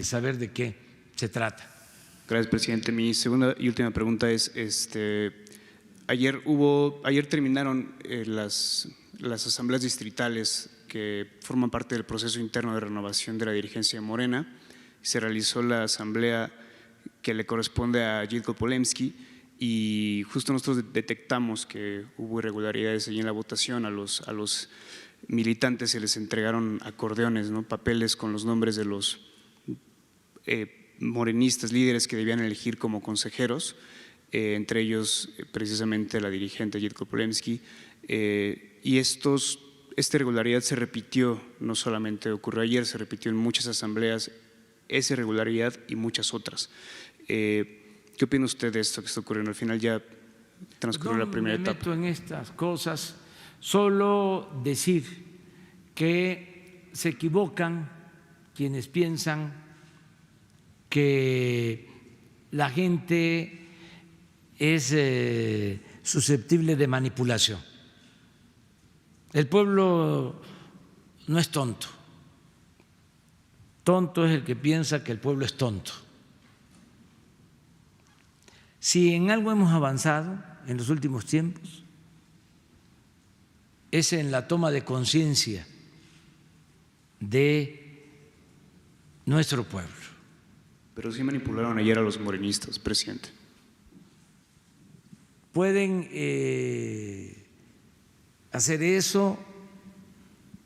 saber de qué se trata. Gracias, presidente. Mi segunda y última pregunta es, ayer terminaron las asambleas distritales que forman parte del proceso interno de renovación de la dirigencia de Morena. Se realizó la asamblea que le corresponde a Jitko Polemski y justo nosotros detectamos que hubo irregularidades allí en la votación. A los militantes se les entregaron acordeones, ¿no?, papeles con los nombres de los morenistas líderes que debían elegir como consejeros, entre ellos precisamente la dirigente Jitko Polemski, y esta irregularidad se repitió, no solamente ocurrió ayer, se repitió en muchas asambleas, esa irregularidad y muchas otras. ¿Qué opina usted de esto que está ocurriendo? Al final ya transcurrió la primera etapa. No me meto en estas cosas, solo decir que se equivocan quienes piensan que la gente es susceptible de manipulación. El pueblo no es tonto. Tonto es el que piensa que el pueblo es tonto. Si en algo hemos avanzado en los últimos tiempos, es en la toma de conciencia de nuestro pueblo. Pero sí manipularon ayer a los morenistas, presidente. Pueden hacer eso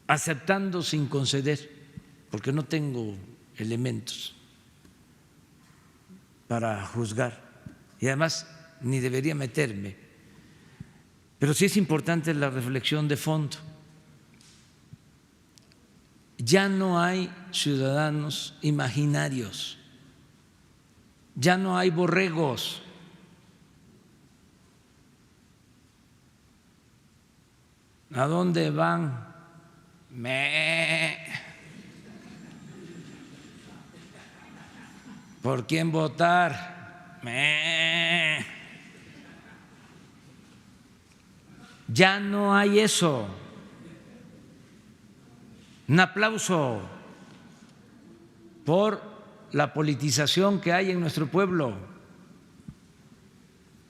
aceptando sin conceder, porque no tengo elementos para juzgar y además ni debería meterme. Pero sí es importante la reflexión de fondo. Ya no hay ciudadanos imaginarios, ya no hay borregos. ¿A dónde van? ¿Por quién votar? Ya no hay eso. Un aplauso por la politización que hay en nuestro pueblo.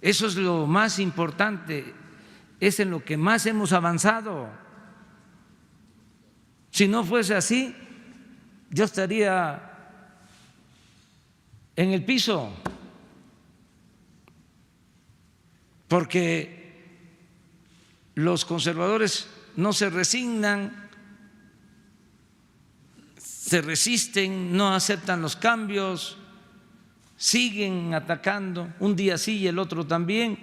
Eso es lo más importante, es en lo que más hemos avanzado. Si no fuese así, yo estaría en el piso, porque los conservadores no se resignan, se resisten, no aceptan los cambios, siguen atacando, un día sí y el otro también,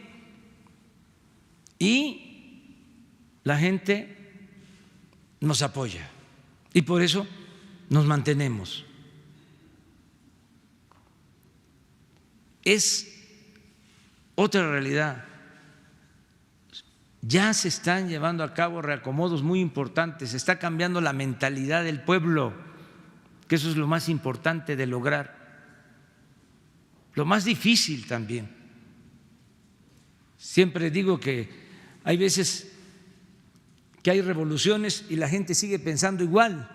y la gente nos apoya y por eso nos mantenemos. Es otra realidad. Ya se están llevando a cabo reacomodos muy importantes, se está cambiando la mentalidad del pueblo, que eso es lo más importante de lograr. Lo más difícil también. Siempre digo que hay veces que hay revoluciones y la gente sigue pensando igual.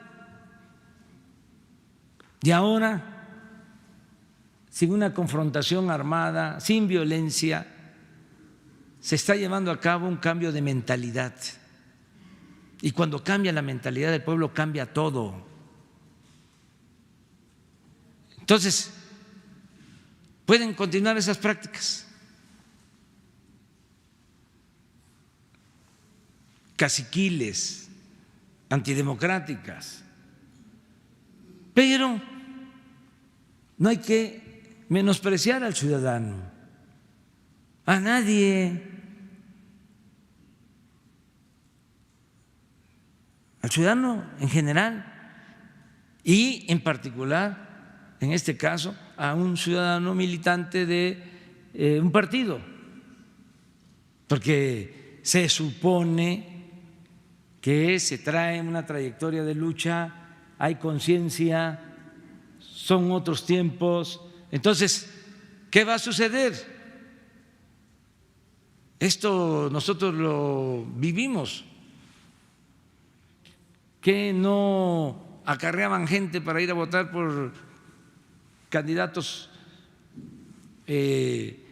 Y ahora, sin una confrontación armada, sin violencia, se está llevando a cabo un cambio de mentalidad. Y cuando cambia la mentalidad del pueblo, cambia todo. Entonces, pueden continuar esas prácticas caciquiles, antidemocráticas, pero no hay que menospreciar al ciudadano, a nadie, al ciudadano en general y en particular, en este caso, a un ciudadano militante de un partido, porque se supone que se trae una trayectoria de lucha, hay conciencia, son otros tiempos. Entonces, ¿qué va a suceder? Esto nosotros lo vivimos, que no acarreaban gente para ir a votar por candidatos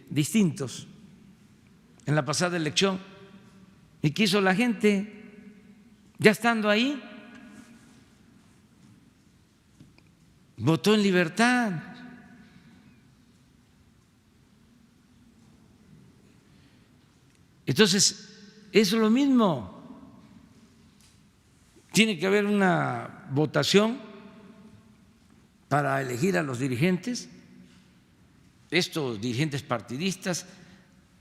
distintos en la pasada elección. ¿Y qué hizo la gente? Ya estando ahí, votó en libertad. Entonces, es lo mismo. Tiene que haber una votación para elegir a los dirigentes, estos dirigentes partidistas,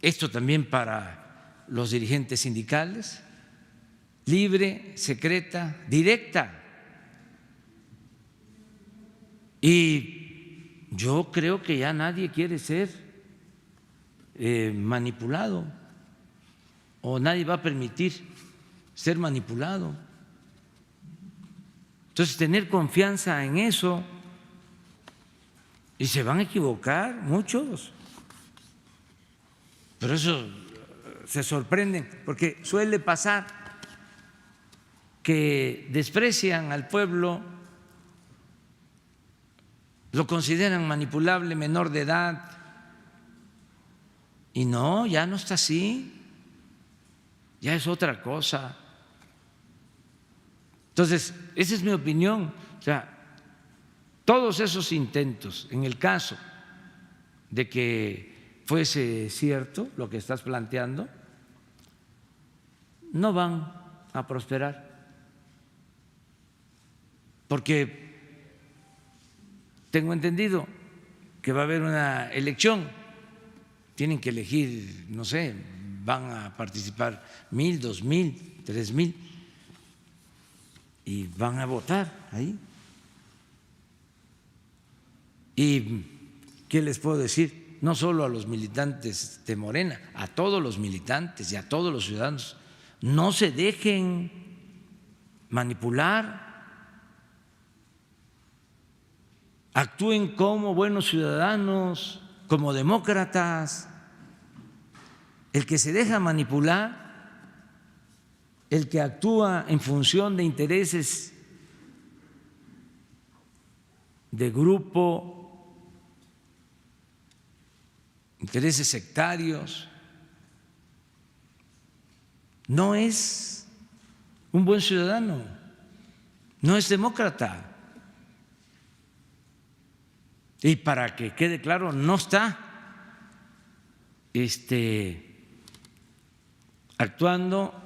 esto también para los dirigentes sindicales, libre, secreta, directa. Y yo creo que ya nadie quiere ser manipulado o nadie va a permitir ser manipulado. Entonces, tener confianza en eso. Y se van a equivocar muchos, pero eso se sorprenden, porque suele pasar que desprecian al pueblo, lo consideran manipulable, menor de edad, y no, ya no está así, ya es otra cosa. Entonces, esa es mi opinión. O sea, todos esos intentos, en el caso de que fuese cierto lo que estás planteando, no van a prosperar, porque tengo entendido que va a haber una elección, tienen que elegir, no sé, van a participar 1,000, 2,000, 3,000 y van a votar ahí. ¿Y qué les puedo decir? No solo a los militantes de Morena, a todos los militantes y a todos los ciudadanos, no se dejen manipular, actúen como buenos ciudadanos, como demócratas. El que se deja manipular, el que actúa en función de intereses de grupo, intereses sectarios. No es un buen ciudadano, no es demócrata. Y para que quede claro, no está actuando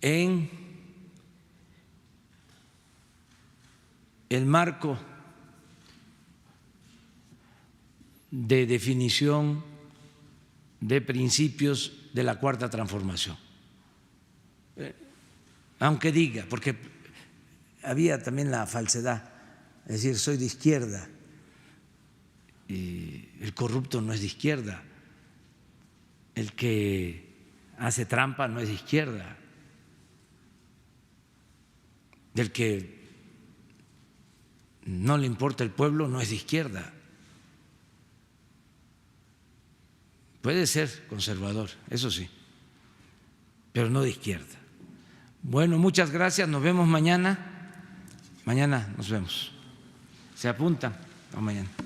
en el marco de definición de principios de la Cuarta Transformación. Aunque diga, porque había también la falsedad, es decir, soy de izquierda, y el corrupto no es de izquierda, el que hace trampa no es de izquierda, el que no le importa el pueblo no es de izquierda. Puede ser conservador, eso sí, pero no de izquierda. Bueno, muchas gracias, nos vemos mañana. Mañana nos vemos. ¿Se apuntan? O mañana.